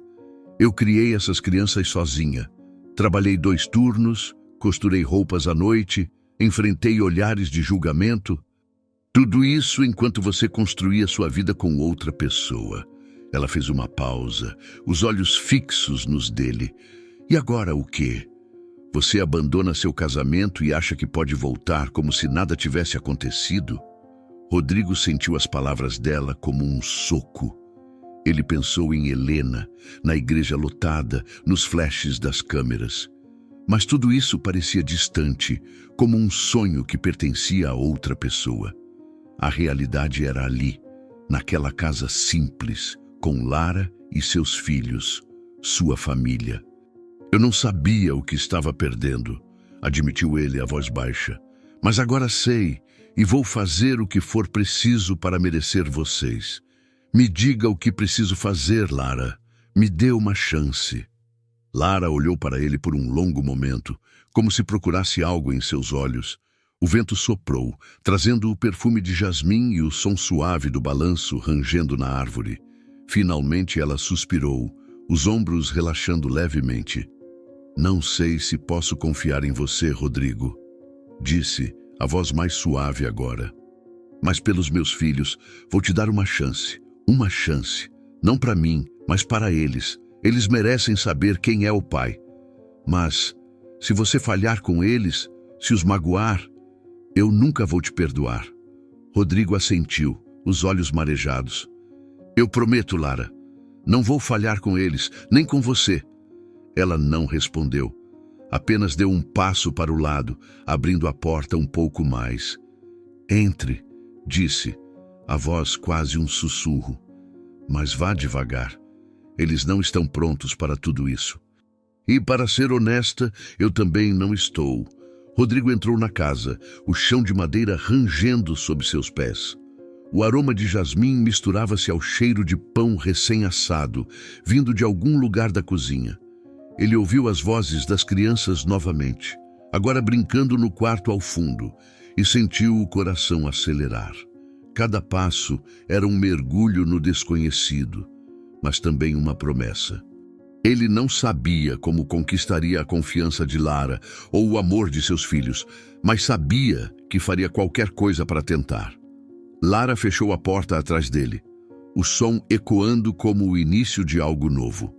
Eu criei essas crianças sozinha. Trabalhei 2 turnos, costurei roupas à noite, enfrentei olhares de julgamento. Tudo isso enquanto você construía sua vida com outra pessoa. Ela fez uma pausa, os olhos fixos nos dele. E agora o quê? Você abandona seu casamento e acha que pode voltar como se nada tivesse acontecido? Rodrigo sentiu as palavras dela como um soco. Ele pensou em Helena, na igreja lotada, nos flashes das câmeras. Mas tudo isso parecia distante, como um sonho que pertencia a outra pessoa. A realidade era ali, naquela casa simples, com Lara e seus filhos, sua família. Eu não sabia o que estava perdendo, admitiu ele a voz baixa. Mas agora sei. E vou fazer o que for preciso para merecer vocês. Me diga o que preciso fazer, Lara. Me dê uma chance. Lara olhou para ele por um longo momento, como se procurasse algo em seus olhos. O vento soprou, trazendo o perfume de jasmim e o som suave do balanço rangendo na árvore. Finalmente ela suspirou, os ombros relaxando levemente. Não sei se posso confiar em você, Rodrigo, disse, a voz mais suave agora. Mas pelos meus filhos, vou te dar uma chance. Uma chance. Não para mim, mas para eles. Eles merecem saber quem é o pai. Mas, se você falhar com eles, se os magoar, eu nunca vou te perdoar. Rodrigo assentiu, os olhos marejados. Eu prometo, Lara. Não vou falhar com eles, nem com você. Ela não respondeu. Apenas deu um passo para o lado, abrindo a porta um pouco mais. Entre, disse, a voz quase um sussurro. Mas vá devagar. Eles não estão prontos para tudo isso. E, para ser honesta, eu também não estou. Rodrigo entrou na casa, o chão de madeira rangendo sob seus pés. O aroma de jasmim misturava-se ao cheiro de pão recém-assado, vindo de algum lugar da cozinha. Ele ouviu as vozes das crianças novamente, agora brincando no quarto ao fundo, e sentiu o coração acelerar. Cada passo era um mergulho no desconhecido, mas também uma promessa. Ele não sabia como conquistaria a confiança de Lara ou o amor de seus filhos, mas sabia que faria qualquer coisa para tentar. Lara fechou a porta atrás dele, o som ecoando como o início de algo novo.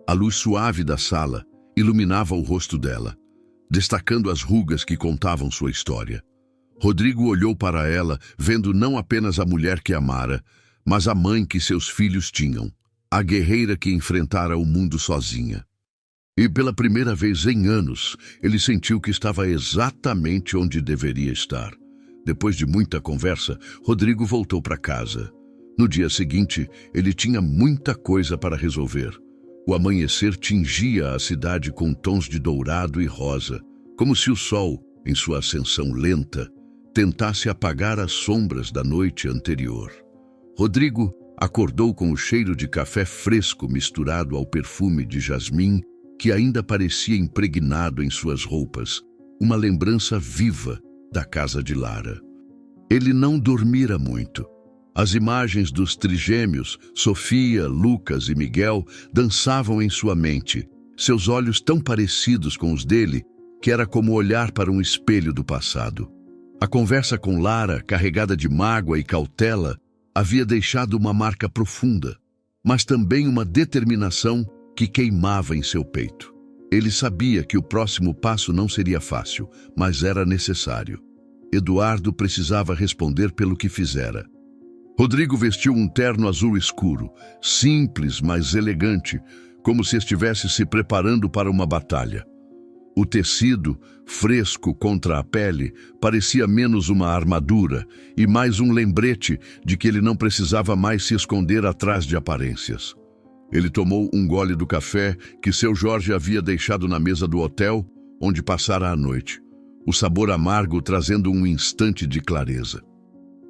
A luz suave da sala iluminava o rosto dela, destacando as rugas que contavam sua história. Rodrigo olhou para ela, vendo não apenas a mulher que amara, mas a mãe que seus filhos tinham, a guerreira que enfrentara o mundo sozinha. E pela primeira vez em anos, ele sentiu que estava exatamente onde deveria estar. Depois de muita conversa, Rodrigo voltou para casa. No dia seguinte, ele tinha muita coisa para resolver. O amanhecer tingia a cidade com tons de dourado e rosa, como se o sol, em sua ascensão lenta, tentasse apagar as sombras da noite anterior. Rodrigo acordou com o cheiro de café fresco misturado ao perfume de jasmim que ainda parecia impregnado em suas roupas, uma lembrança viva da casa de Lara. Ele não dormira muito. As imagens dos trigêmeos, Sofia, Lucas e Miguel, dançavam em sua mente, seus olhos tão parecidos com os dele que era como olhar para um espelho do passado. A conversa com Lara, carregada de mágoa e cautela, havia deixado uma marca profunda, mas também uma determinação que queimava em seu peito. Ele sabia que o próximo passo não seria fácil, mas era necessário. Eduardo precisava responder pelo que fizera. Rodrigo vestiu um terno azul escuro, simples, mas elegante, como se estivesse se preparando para uma batalha. O tecido, fresco contra a pele, parecia menos uma armadura e mais um lembrete de que ele não precisava mais se esconder atrás de aparências. Ele tomou um gole do café que seu Jorge havia deixado na mesa do hotel, onde passara a noite, o sabor amargo trazendo um instante de clareza.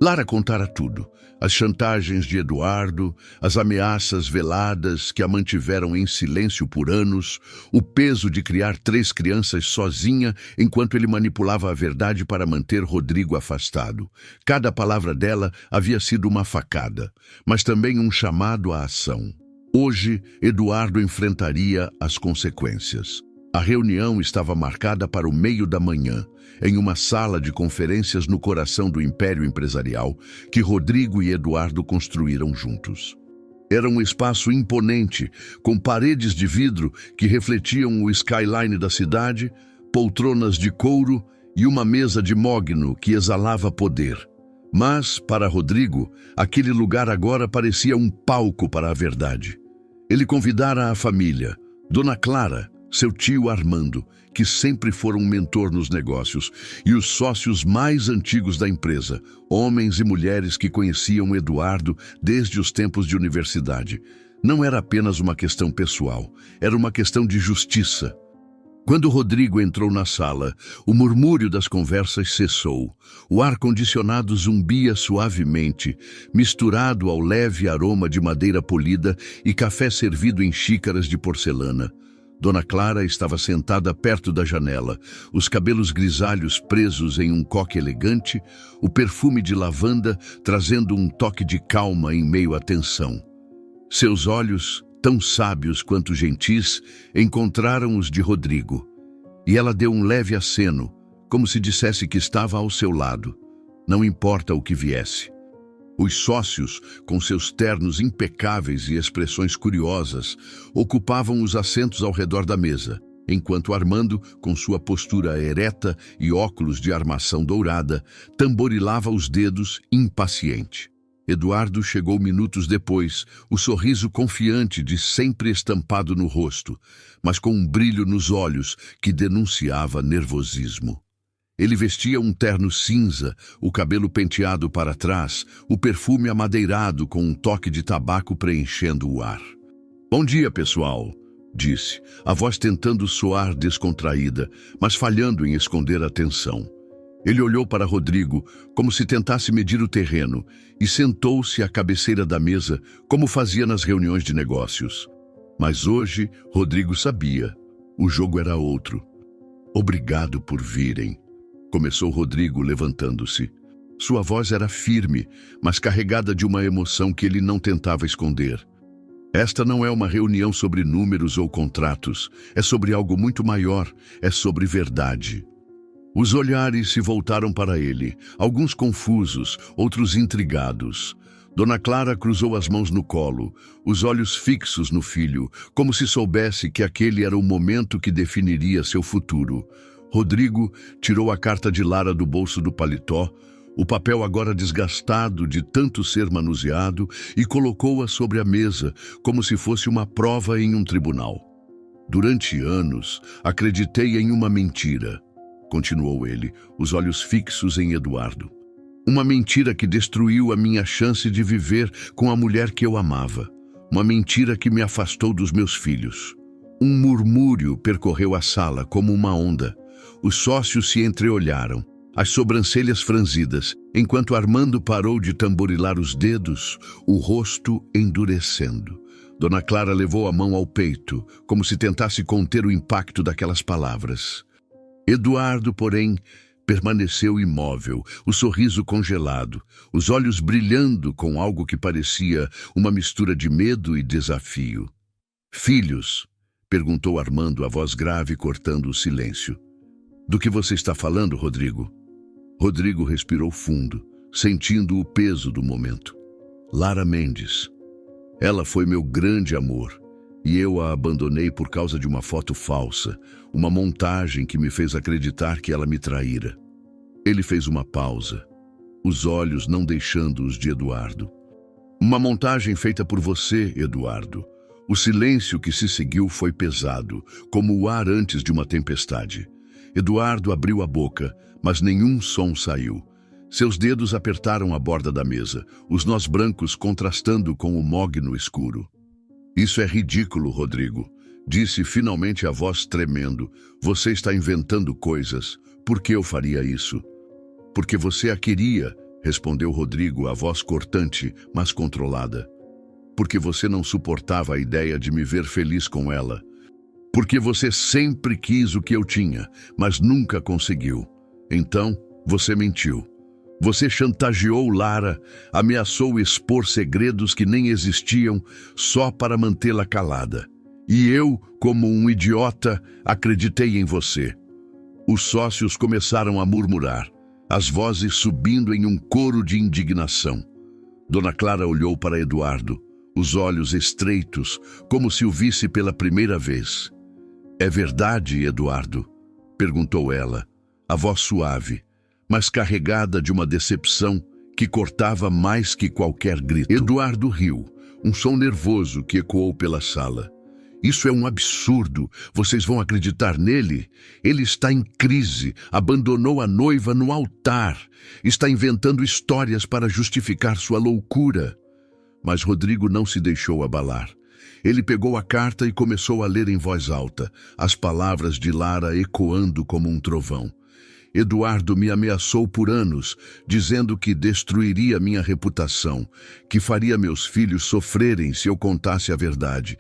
Lara contara tudo, as chantagens de Eduardo, as ameaças veladas que a mantiveram em silêncio por anos, o peso de criar 3 crianças sozinha enquanto ele manipulava a verdade para manter Rodrigo afastado. Cada palavra dela havia sido uma facada, mas também um chamado à ação. Hoje, Eduardo enfrentaria as consequências. A reunião estava marcada para o meio da manhã, em uma sala de conferências no coração do império empresarial que Rodrigo e Eduardo construíram juntos. Era um espaço imponente, com paredes de vidro que refletiam o skyline da cidade, poltronas de couro e uma mesa de mogno que exalava poder. Mas, para Rodrigo, aquele lugar agora parecia um palco para a verdade. Ele convidara a família, Dona Clara, seu tio Armando, que sempre foram um mentor nos negócios, e os sócios mais antigos da empresa, homens e mulheres que conheciam Eduardo desde os tempos de universidade. Não era apenas uma questão pessoal, era uma questão de justiça. Quando Rodrigo entrou na sala, o murmúrio das conversas cessou. O ar-condicionado zumbia suavemente, misturado ao leve aroma de madeira polida e café servido em xícaras de porcelana. Dona Clara estava sentada perto da janela, os cabelos grisalhos presos em um coque elegante, o perfume de lavanda trazendo um toque de calma em meio à tensão. Seus olhos, tão sábios quanto gentis, encontraram os de Rodrigo, e ela deu um leve aceno, como se dissesse que estava ao seu lado. Não importa o que viesse. Os sócios, com seus ternos impecáveis e expressões curiosas, ocupavam os assentos ao redor da mesa, enquanto Armando, com sua postura ereta e óculos de armação dourada, tamborilava os dedos, impaciente. Eduardo chegou minutos depois, o sorriso confiante de sempre estampado no rosto, mas com um brilho nos olhos que denunciava nervosismo. Ele vestia um terno cinza, o cabelo penteado para trás, o perfume amadeirado com um toque de tabaco preenchendo o ar. "Bom dia, pessoal", disse, a voz tentando soar descontraída, mas falhando em esconder a tensão. Ele olhou para Rodrigo, como se tentasse medir o terreno, e sentou-se à cabeceira da mesa, como fazia nas reuniões de negócios. Mas hoje, Rodrigo sabia. O jogo era outro. "Obrigado por virem", começou Rodrigo levantando-se. Sua voz era firme, mas carregada de uma emoção que ele não tentava esconder. "Esta não é uma reunião sobre números ou contratos. É sobre algo muito maior. É sobre verdade." Os olhares se voltaram para ele, alguns confusos, outros intrigados. Dona Clara cruzou as mãos no colo, os olhos fixos no filho, como se soubesse que aquele era o momento que definiria seu futuro. Rodrigo tirou a carta de Lara do bolso do paletó, o papel agora desgastado de tanto ser manuseado, e colocou-a sobre a mesa, como se fosse uma prova em um tribunal. Durante anos, acreditei em uma mentira, continuou ele, os olhos fixos em Eduardo. Uma mentira que destruiu a minha chance de viver com a mulher que eu amava. Uma mentira que me afastou dos meus filhos. Um murmúrio percorreu a sala como uma onda. Os sócios se entreolharam, as sobrancelhas franzidas, enquanto Armando parou de tamborilar os dedos, o rosto endurecendo. Dona Clara levou a mão ao peito, como se tentasse conter o impacto daquelas palavras. Eduardo, porém, permaneceu imóvel, o sorriso congelado, os olhos brilhando com algo que parecia uma mistura de medo e desafio. "Filhos?", perguntou Armando, a voz grave cortando o silêncio. "Do que você está falando, Rodrigo?" Rodrigo respirou fundo, sentindo o peso do momento. "Lara Mendes. Ela foi meu grande amor, e eu a abandonei por causa de uma foto falsa, uma montagem que me fez acreditar que ela me traíra." Ele fez uma pausa, os olhos não deixando-os de Eduardo. "Uma montagem feita por você, Eduardo." O silêncio que se seguiu foi pesado, como o ar antes de uma tempestade. Eduardo abriu a boca, mas nenhum som saiu. Seus dedos apertaram a borda da mesa, os nós brancos contrastando com o mogno escuro. "Isso é ridículo, Rodrigo", disse finalmente a voz tremendo. "Você está inventando coisas. Por que eu faria isso?" "Porque você a queria", respondeu Rodrigo, a voz cortante, mas controlada. "Porque você não suportava a ideia de me ver feliz com ela. Porque você sempre quis o que eu tinha, mas nunca conseguiu. Então, você mentiu. Você chantageou Lara, ameaçou expor segredos que nem existiam só para mantê-la calada. E eu, como um idiota, acreditei em você." Os sócios começaram a murmurar, as vozes subindo em um coro de indignação. Dona Clara olhou para Eduardo, os olhos estreitos, como se o visse pela primeira vez. "É verdade, Eduardo?", perguntou ela, a voz suave, mas carregada de uma decepção que cortava mais que qualquer grito. Eduardo riu, um som nervoso que ecoou pela sala. "Isso é um absurdo. Vocês vão acreditar nele? Ele está em crise, abandonou a noiva no altar, está inventando histórias para justificar sua loucura." Mas Rodrigo não se deixou abalar. Ele pegou a carta e começou a ler em voz alta, as palavras de Lara ecoando como um trovão. "Eduardo me ameaçou por anos, dizendo que destruiria minha reputação, que faria meus filhos sofrerem se eu contasse a verdade.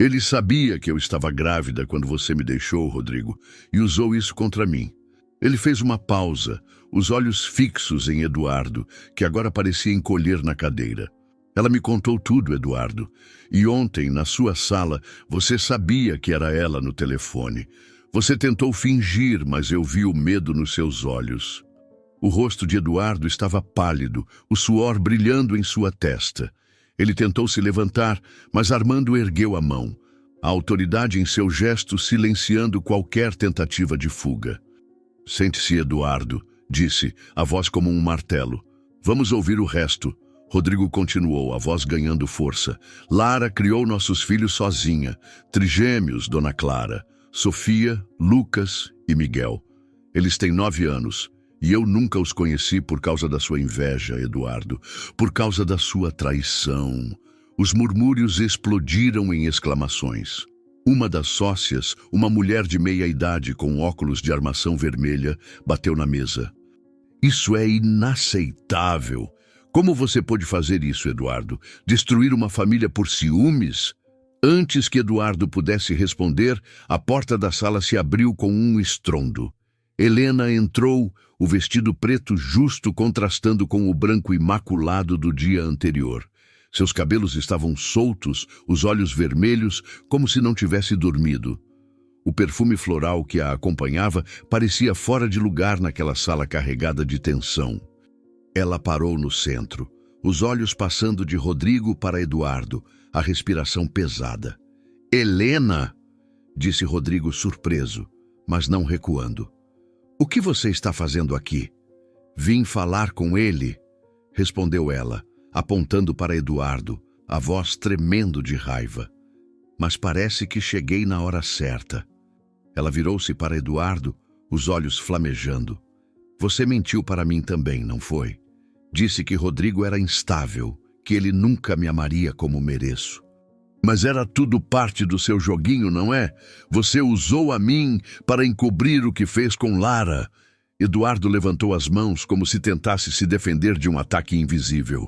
Ele sabia que eu estava grávida quando você me deixou, Rodrigo, e usou isso contra mim." Ele fez uma pausa, os olhos fixos em Eduardo, que agora parecia encolher na cadeira. "Ela me contou tudo, Eduardo. E ontem, na sua sala, você sabia que era ela no telefone. Você tentou fingir, mas eu vi o medo nos seus olhos." O rosto de Eduardo estava pálido, o suor brilhando em sua testa. Ele tentou se levantar, mas Armando ergueu a mão, a autoridade em seu gesto silenciando qualquer tentativa de fuga. "Sente-se, Eduardo", disse, a voz como um martelo. "Vamos ouvir o resto." Rodrigo continuou, a voz ganhando força. "Lara criou nossos filhos sozinha, trigêmeos, Dona Clara. Sofia, Lucas e Miguel. Eles têm 9 anos, e eu nunca os conheci por causa da sua inveja, Eduardo, por causa da sua traição." Os murmúrios explodiram em exclamações. Uma das sócias, uma mulher de meia-idade com óculos de armação vermelha, bateu na mesa. "Isso é inaceitável. Como você pôde fazer isso, Eduardo? Destruir uma família por ciúmes?" Antes que Eduardo pudesse responder, a porta da sala se abriu com um estrondo. Helena entrou, o vestido preto justo contrastando com o branco imaculado do dia anterior. Seus cabelos estavam soltos, os olhos vermelhos, como se não tivesse dormido. O perfume floral que a acompanhava parecia fora de lugar naquela sala carregada de tensão. Ela parou no centro. os olhos passando de Rodrigo para Eduardo, a respiração pesada. Helena, disse Rodrigo surpreso, mas não recuando. O que você está fazendo aqui? Vim falar com ele, respondeu ela, apontando para Eduardo, a voz tremendo de raiva. Mas parece que cheguei na hora certa. Ela virou-se para Eduardo, os olhos flamejando. Você mentiu para mim também, não foi? Disse que Rodrigo era instável, que ele nunca me amaria como mereço. Mas era tudo parte do seu joguinho, não é? Você usou a mim para encobrir o que fez com Lara. Eduardo levantou as mãos como se tentasse se defender de um ataque invisível.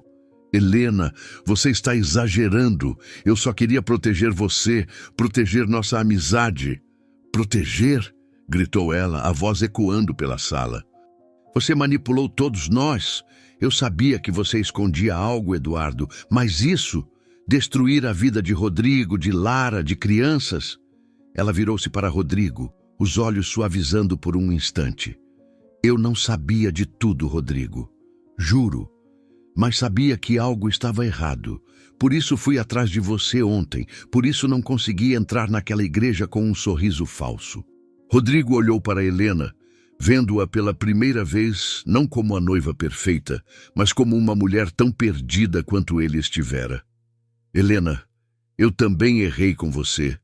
Helena, você está exagerando. Eu só queria proteger você, proteger nossa amizade. Proteger? Gritou ela, a voz ecoando pela sala. Você manipulou todos nós. Eu sabia que você escondia algo, Eduardo, mas isso, destruir a vida de Rodrigo, de Lara, de crianças... Ela virou-se para Rodrigo, os olhos suavizando por um instante. Eu não sabia de tudo, Rodrigo. Juro. Mas sabia que algo estava errado. Por isso fui atrás de você ontem. Por isso não consegui entrar naquela igreja com um sorriso falso. Rodrigo olhou para Helena, vendo-a pela primeira vez não como a noiva perfeita, mas como uma mulher tão perdida quanto ele estivera. Helena, eu também errei com você,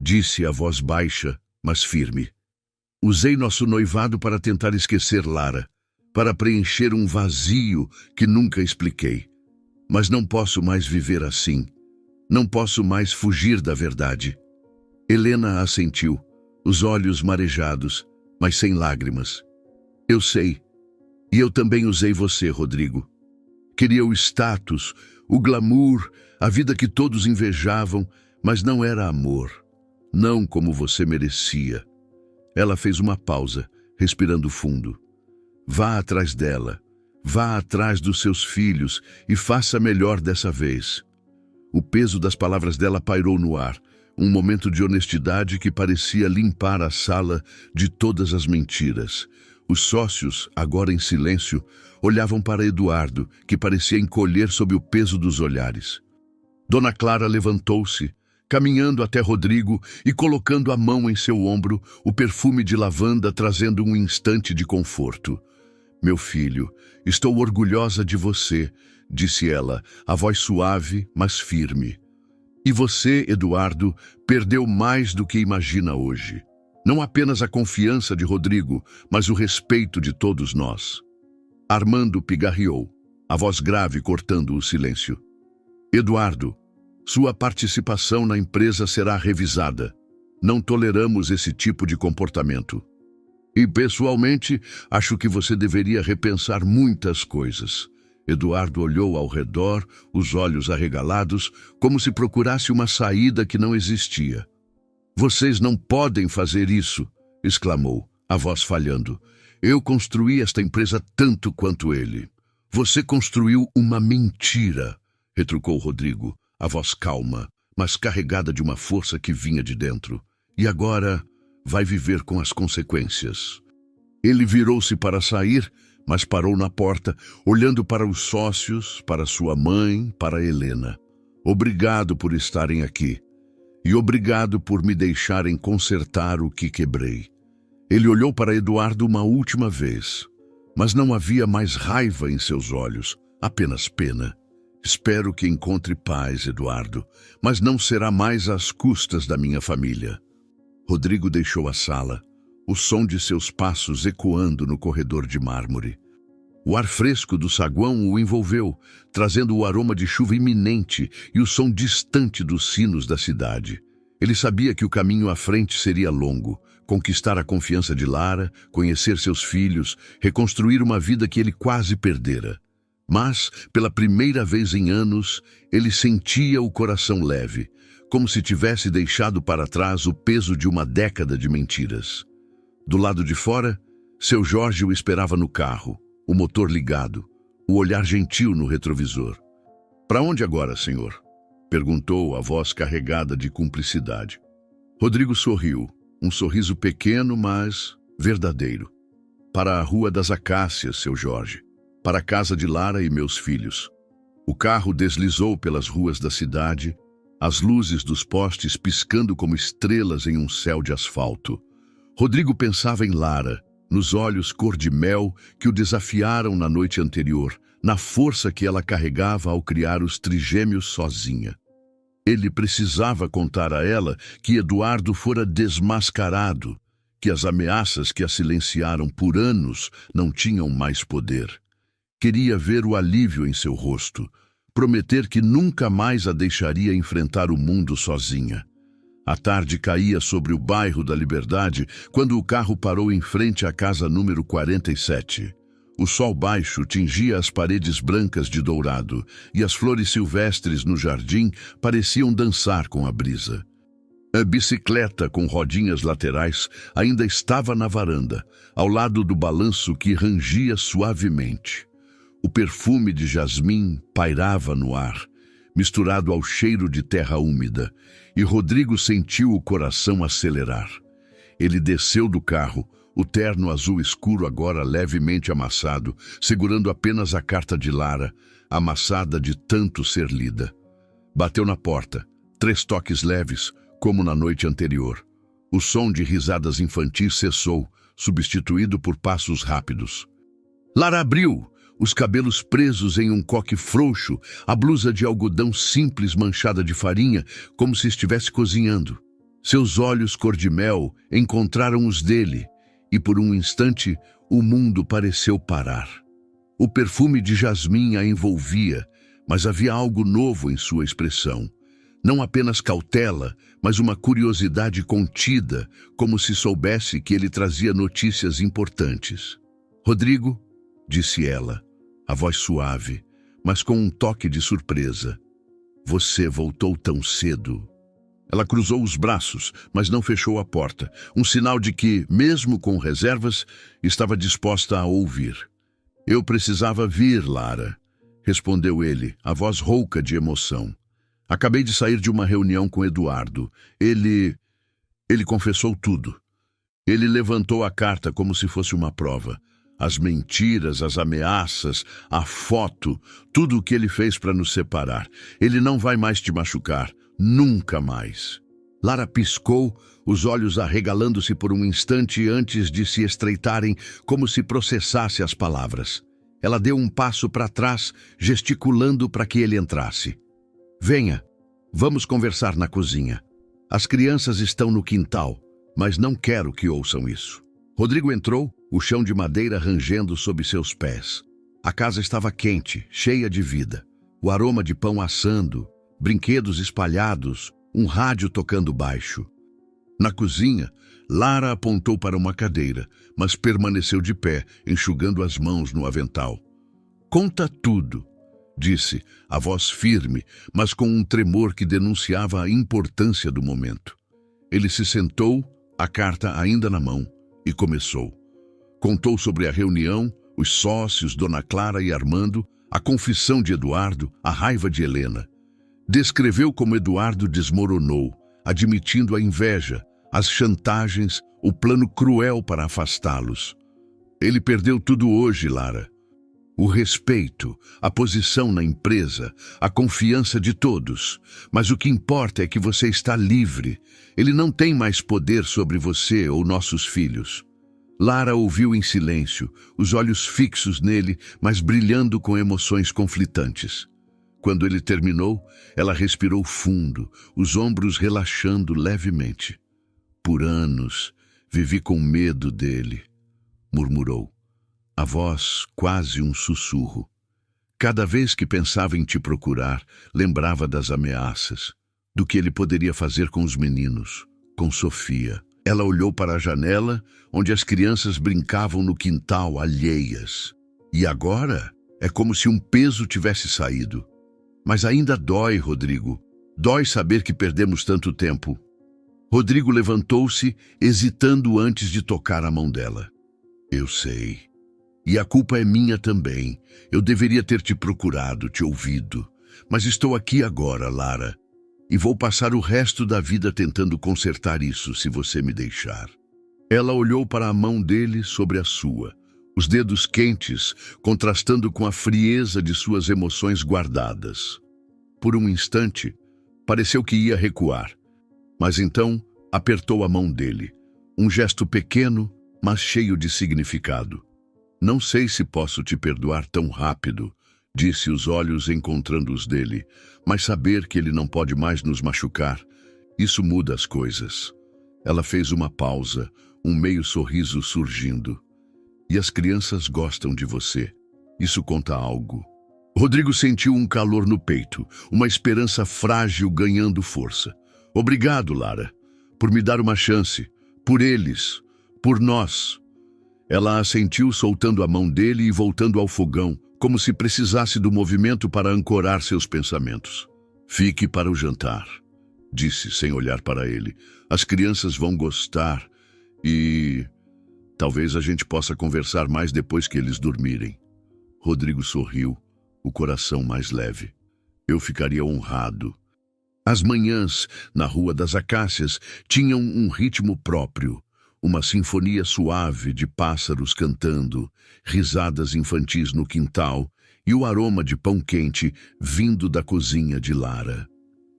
disse a voz baixa, mas firme. Usei nosso noivado para tentar esquecer Lara, para preencher um vazio que nunca expliquei. Mas não posso mais viver assim. Não posso mais fugir da verdade. Helena assentiu, os olhos marejados, mas sem lágrimas. Eu sei. E eu também usei você, Rodrigo. Queria o status, o glamour, a vida que todos invejavam, mas não era amor. Não como você merecia. Ela fez uma pausa, respirando fundo. Vá atrás dela. Vá atrás dos seus filhos e faça melhor dessa vez. O peso das palavras dela pairou no ar, um momento de honestidade que parecia limpar a sala de todas as mentiras. Os sócios, agora em silêncio, olhavam para Eduardo, que parecia encolher sob o peso dos olhares. Dona Clara levantou-se, caminhando até Rodrigo e colocando a mão em seu ombro, o perfume de lavanda trazendo um instante de conforto. Meu filho, estou orgulhosa de você, disse ela, a voz suave, mas firme. E você, Eduardo, perdeu mais do que imagina hoje. Não apenas a confiança de Rodrigo, mas o respeito de todos nós. Armando pigarreou, a voz grave cortando o silêncio. Eduardo, sua participação na empresa será revisada. Não toleramos esse tipo de comportamento. E, pessoalmente, acho que você deveria repensar muitas coisas. Eduardo olhou ao redor, os olhos arregalados, como se procurasse uma saída que não existia. Vocês não podem fazer isso, exclamou, a voz falhando. Eu construí esta empresa tanto quanto ele. Você construiu uma mentira, retrucou Rodrigo, a voz calma, mas carregada de uma força que vinha de dentro. E agora vai viver com as consequências. Ele virou-se para sair, mas parou na porta, olhando para os sócios, para sua mãe, para Helena. Obrigado por estarem aqui. E obrigado por me deixarem consertar o que quebrei. Ele olhou para Eduardo uma última vez, mas não havia mais raiva em seus olhos, apenas pena. Espero que encontre paz, Eduardo, mas não será mais às custas da minha família. Rodrigo deixou a sala, o som de seus passos ecoando no corredor de mármore. O ar fresco do saguão o envolveu, trazendo o aroma de chuva iminente e o som distante dos sinos da cidade. Ele sabia que o caminho à frente seria longo, conquistar a confiança de Lara, conhecer seus filhos, reconstruir uma vida que ele quase perdera. Mas, pela primeira vez em anos, ele sentia o coração leve, como se tivesse deixado para trás o peso de uma década de mentiras. Do lado de fora, seu Jorge o esperava no carro, o motor ligado, o olhar gentil no retrovisor. "Para onde agora, senhor?" perguntou a voz carregada de cumplicidade. Rodrigo sorriu, um sorriso pequeno, mas verdadeiro. "Para a Rua das Acácias, seu Jorge. Para a casa de Lara e meus filhos." O carro deslizou pelas ruas da cidade, as luzes dos postes piscando como estrelas em um céu de asfalto. Rodrigo pensava em Lara, nos olhos cor de mel que o desafiaram na noite anterior, na força que ela carregava ao criar os trigêmeos sozinha. Ele precisava contar a ela que Eduardo fora desmascarado, que as ameaças que a silenciaram por anos não tinham mais poder. Queria ver o alívio em seu rosto, prometer que nunca mais a deixaria enfrentar o mundo sozinha. A tarde caía sobre o bairro da Liberdade quando o carro parou em frente à casa número 47. O sol baixo tingia as paredes brancas de dourado e as flores silvestres no jardim pareciam dançar com a brisa. A bicicleta com rodinhas laterais ainda estava na varanda, ao lado do balanço que rangia suavemente. O perfume de jasmim pairava no ar, misturado ao cheiro de terra úmida, e Rodrigo sentiu o coração acelerar. Ele desceu do carro, o terno azul escuro agora levemente amassado, segurando apenas a carta de Lara, amassada de tanto ser lida. Bateu na porta, 3 toques leves, como na noite anterior. O som de risadas infantis cessou, substituído por passos rápidos. Lara abriu, os cabelos presos em um coque frouxo, a blusa de algodão simples manchada de farinha, como se estivesse cozinhando. Seus olhos cor de mel encontraram os dele, e por um instante o mundo pareceu parar. O perfume de jasmim a envolvia, mas havia algo novo em sua expressão. Não apenas cautela, mas uma curiosidade contida, como se soubesse que ele trazia notícias importantes. Rodrigo, disse ela, a voz suave, mas com um toque de surpresa. Você voltou tão cedo. Ela cruzou os braços, mas não fechou a porta, um sinal de que, mesmo com reservas, estava disposta a ouvir. Eu precisava vir, Lara, respondeu ele, a voz rouca de emoção. Acabei de sair de uma reunião com Eduardo. Ele confessou tudo. Ele levantou a carta como se fosse uma prova. As mentiras, as ameaças, a foto, tudo o que ele fez para nos separar. Ele não vai mais te machucar, nunca mais. Lara piscou, os olhos arregalando-se por um instante antes de se estreitarem, como se processasse as palavras. Ela deu um passo para trás, gesticulando para que ele entrasse. Venha, vamos conversar na cozinha. As crianças estão no quintal, mas não quero que ouçam isso. Rodrigo entrou, o chão de madeira rangendo sob seus pés. A casa estava quente, cheia de vida. O aroma de pão assando, brinquedos espalhados, um rádio tocando baixo. Na cozinha, Lara apontou para uma cadeira, mas permaneceu de pé, enxugando as mãos no avental. Conta tudo, disse, a voz firme, mas com um tremor que denunciava a importância do momento. Ele se sentou, a carta ainda na mão, e começou. Contou sobre a reunião, os sócios, Dona Clara e Armando, a confissão de Eduardo, a raiva de Helena. Descreveu como Eduardo desmoronou, admitindo a inveja, as chantagens, o plano cruel para afastá-los. Ele perdeu tudo hoje, Lara. O respeito, a posição na empresa, a confiança de todos. Mas o que importa é que você está livre. Ele não tem mais poder sobre você ou nossos filhos. Lara ouviu em silêncio, os olhos fixos nele, mas brilhando com emoções conflitantes. Quando ele terminou, ela respirou fundo, os ombros relaxando levemente. Por anos, vivi com medo dele, murmurou. A voz quase um sussurro. Cada vez que pensava em te procurar, lembrava das ameaças, do que ele poderia fazer com os meninos, com Sofia. Ela olhou para a janela, onde as crianças brincavam no quintal alheias. E agora é como se um peso tivesse saído. Mas ainda dói, Rodrigo. Dói saber que perdemos tanto tempo. Rodrigo levantou-se, hesitando antes de tocar a mão dela. Eu sei. E a culpa é minha também. Eu deveria ter te procurado, te ouvido. Mas estou aqui agora, Lara. E vou passar o resto da vida tentando consertar isso, se você me deixar. Ela olhou para a mão dele sobre a sua. os dedos quentes contrastando com a frieza de suas emoções guardadas. Por um instante, pareceu que ia recuar, mas então apertou a mão dele, um gesto pequeno, mas cheio de significado. Não sei se posso te perdoar tão rápido, disse, os olhos encontrando os dele, mas saber que ele não pode mais nos machucar, isso muda as coisas. Ela fez uma pausa, um meio sorriso surgindo. E as crianças gostam de você. Isso conta algo. Rodrigo sentiu um calor no peito, uma esperança frágil ganhando força. Obrigado, Lara, por me dar uma chance, por eles, por nós. Ela assentiu, soltando a mão dele e voltando ao fogão, como se precisasse do movimento para ancorar seus pensamentos. Fique para o jantar, disse sem olhar para ele. As crianças vão gostar e talvez a gente possa conversar mais depois que eles dormirem. Rodrigo sorriu, o coração mais leve. Eu ficaria honrado. As manhãs, na Rua das Acácias, tinham um ritmo próprio, uma sinfonia suave de pássaros cantando, risadas infantis no quintal e o aroma de pão quente vindo da cozinha de Lara.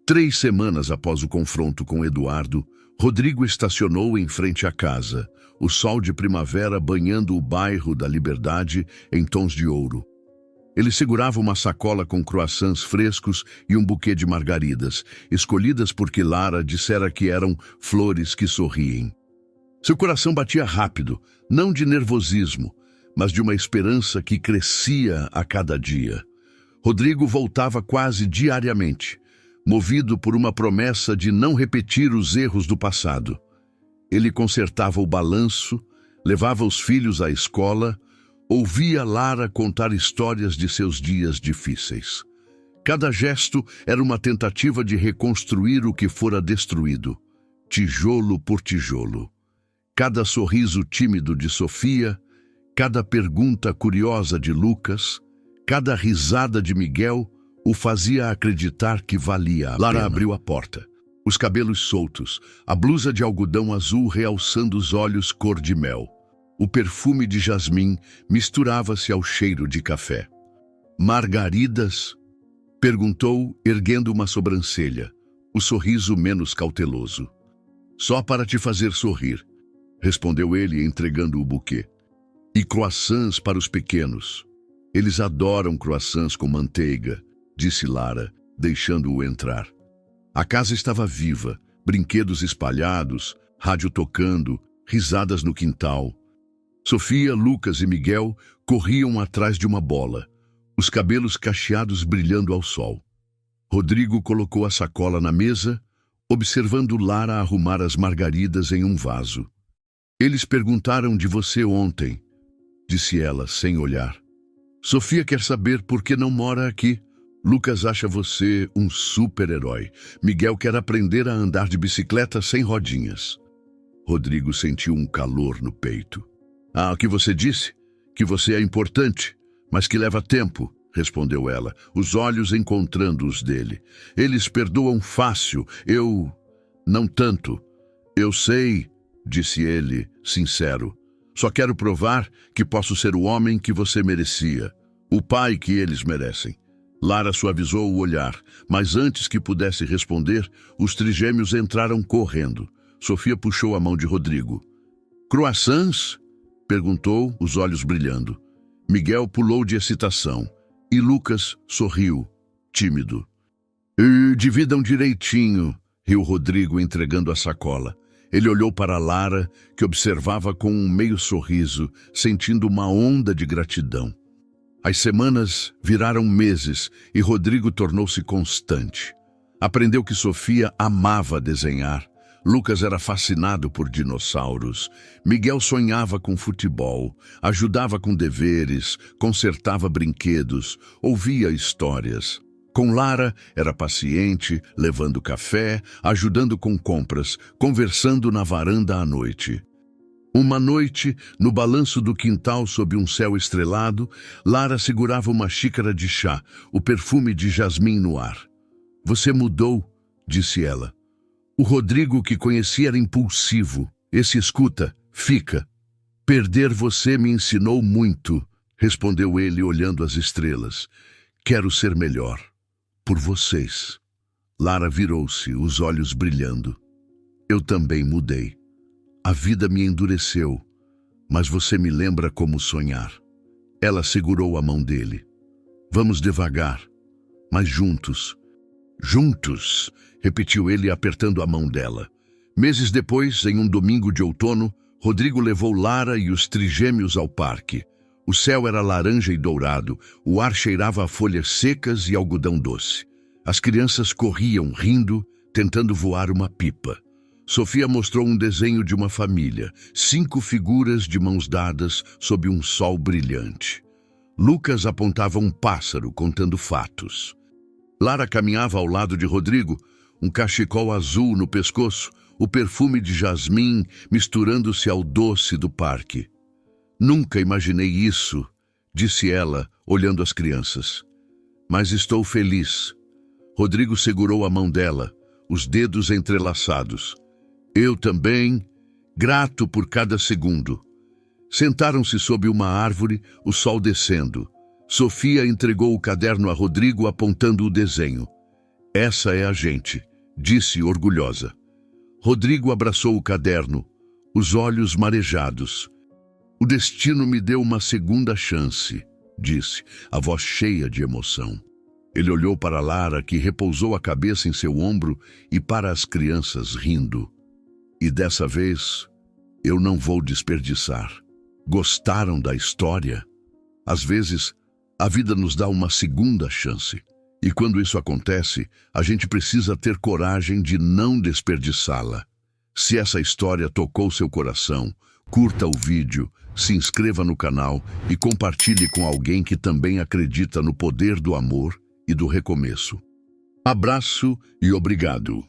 3 semanas após o confronto com Eduardo, Rodrigo estacionou em frente à casa, o sol de primavera banhando o bairro da Liberdade em tons de ouro. Ele segurava uma sacola com croissants frescos e um buquê de margaridas, escolhidas porque Lara dissera que eram flores que sorriem. Seu coração batia rápido, não de nervosismo, mas de uma esperança que crescia a cada dia. Rodrigo voltava quase diariamente, movido por uma promessa de não repetir os erros do passado. Ele consertava o balanço, levava os filhos à escola, ouvia Lara contar histórias de seus dias difíceis. Cada gesto era uma tentativa de reconstruir o que fora destruído, tijolo por tijolo. Cada sorriso tímido de Sofia, cada pergunta curiosa de Lucas, cada risada de Miguel o fazia acreditar que valia a pena. Lara abriu a porta, os cabelos soltos, a blusa de algodão azul realçando os olhos cor de mel. O perfume de jasmim misturava-se ao cheiro de café. Margaridas? Perguntou, erguendo uma sobrancelha, o sorriso menos cauteloso. Só para te fazer sorrir, respondeu ele, entregando o buquê. E croissants para os pequenos. Eles adoram croissants com manteiga, disse Lara, deixando-o entrar. A casa estava viva, brinquedos espalhados, rádio tocando, risadas no quintal. Sofia, Lucas e Miguel corriam atrás de uma bola, os cabelos cacheados brilhando ao sol. Rodrigo colocou a sacola na mesa, observando Lara arrumar as margaridas em um vaso. Eles perguntaram de você ontem, disse ela, sem olhar. Sofia quer saber por que não mora aqui. Lucas acha você um super-herói. Miguel quer aprender a andar de bicicleta sem rodinhas. Rodrigo sentiu um calor no peito. Ah, o que você disse? Que você é importante, mas que leva tempo, respondeu ela, os olhos encontrando os dele. Eles perdoam fácil, eu... não tanto. Eu sei, disse ele, sincero. Só quero provar que posso ser o homem que você merecia, o pai que eles merecem. Lara suavizou o olhar, mas antes que pudesse responder, os trigêmeos entraram correndo. Sofia puxou a mão de Rodrigo. Croissants? Perguntou, os olhos brilhando. Miguel pulou de excitação e Lucas sorriu, tímido. Dividam direitinho, riu Rodrigo, entregando a sacola. Ele olhou para Lara, que observava com um meio sorriso, sentindo uma onda de gratidão. As semanas viraram meses e Rodrigo tornou-se constante. Aprendeu que Sofia amava desenhar. Lucas era fascinado por dinossauros. Miguel sonhava com futebol, ajudava com deveres, consertava brinquedos, ouvia histórias. Com Lara, era paciente, levando café, ajudando com compras, conversando na varanda à noite. Uma noite, no balanço do quintal sob um céu estrelado, Lara segurava uma xícara de chá, o perfume de jasmim no ar. Você mudou, disse ela. O Rodrigo que conhecia era impulsivo. Esse escuta, fica. Perder você me ensinou muito, respondeu ele olhando as estrelas. Quero ser melhor. Por vocês. Lara virou-se, os olhos brilhando. Eu também mudei. A vida me endureceu, mas você me lembra como sonhar. Ela segurou a mão dele. Vamos devagar, mas juntos. Juntos, repetiu ele apertando a mão dela. Meses depois, em um domingo de outono, Rodrigo levou Lara e os trigêmeos ao parque. O céu era laranja e dourado, o ar cheirava a folhas secas e algodão doce. As crianças corriam, rindo, tentando voar uma pipa. Sofia mostrou um desenho de uma família, 5 figuras de mãos dadas sob um sol brilhante. Lucas apontava um pássaro contando fatos. Lara caminhava ao lado de Rodrigo, um cachecol azul no pescoço, o perfume de jasmim misturando-se ao doce do parque. Nunca imaginei isso, disse ela, olhando as crianças. Mas estou feliz. Rodrigo segurou a mão dela, os dedos entrelaçados. Eu também, grato por cada segundo. Sentaram-se sob uma árvore, o sol descendo. Sofia entregou o caderno a Rodrigo apontando o desenho. Essa é a gente, disse orgulhosa. Rodrigo abraçou o caderno, os olhos marejados. O destino me deu uma segunda chance, disse, a voz cheia de emoção. Ele olhou para Lara, que repousou a cabeça em seu ombro, e para as crianças, rindo. E dessa vez, eu não vou desperdiçar. Gostaram da história? Às vezes, a vida nos dá uma segunda chance. E quando isso acontece, a gente precisa ter coragem de não desperdiçá-la. Se essa história tocou seu coração, curta o vídeo, se inscreva no canal e compartilhe com alguém que também acredita no poder do amor e do recomeço. Abraço e obrigado.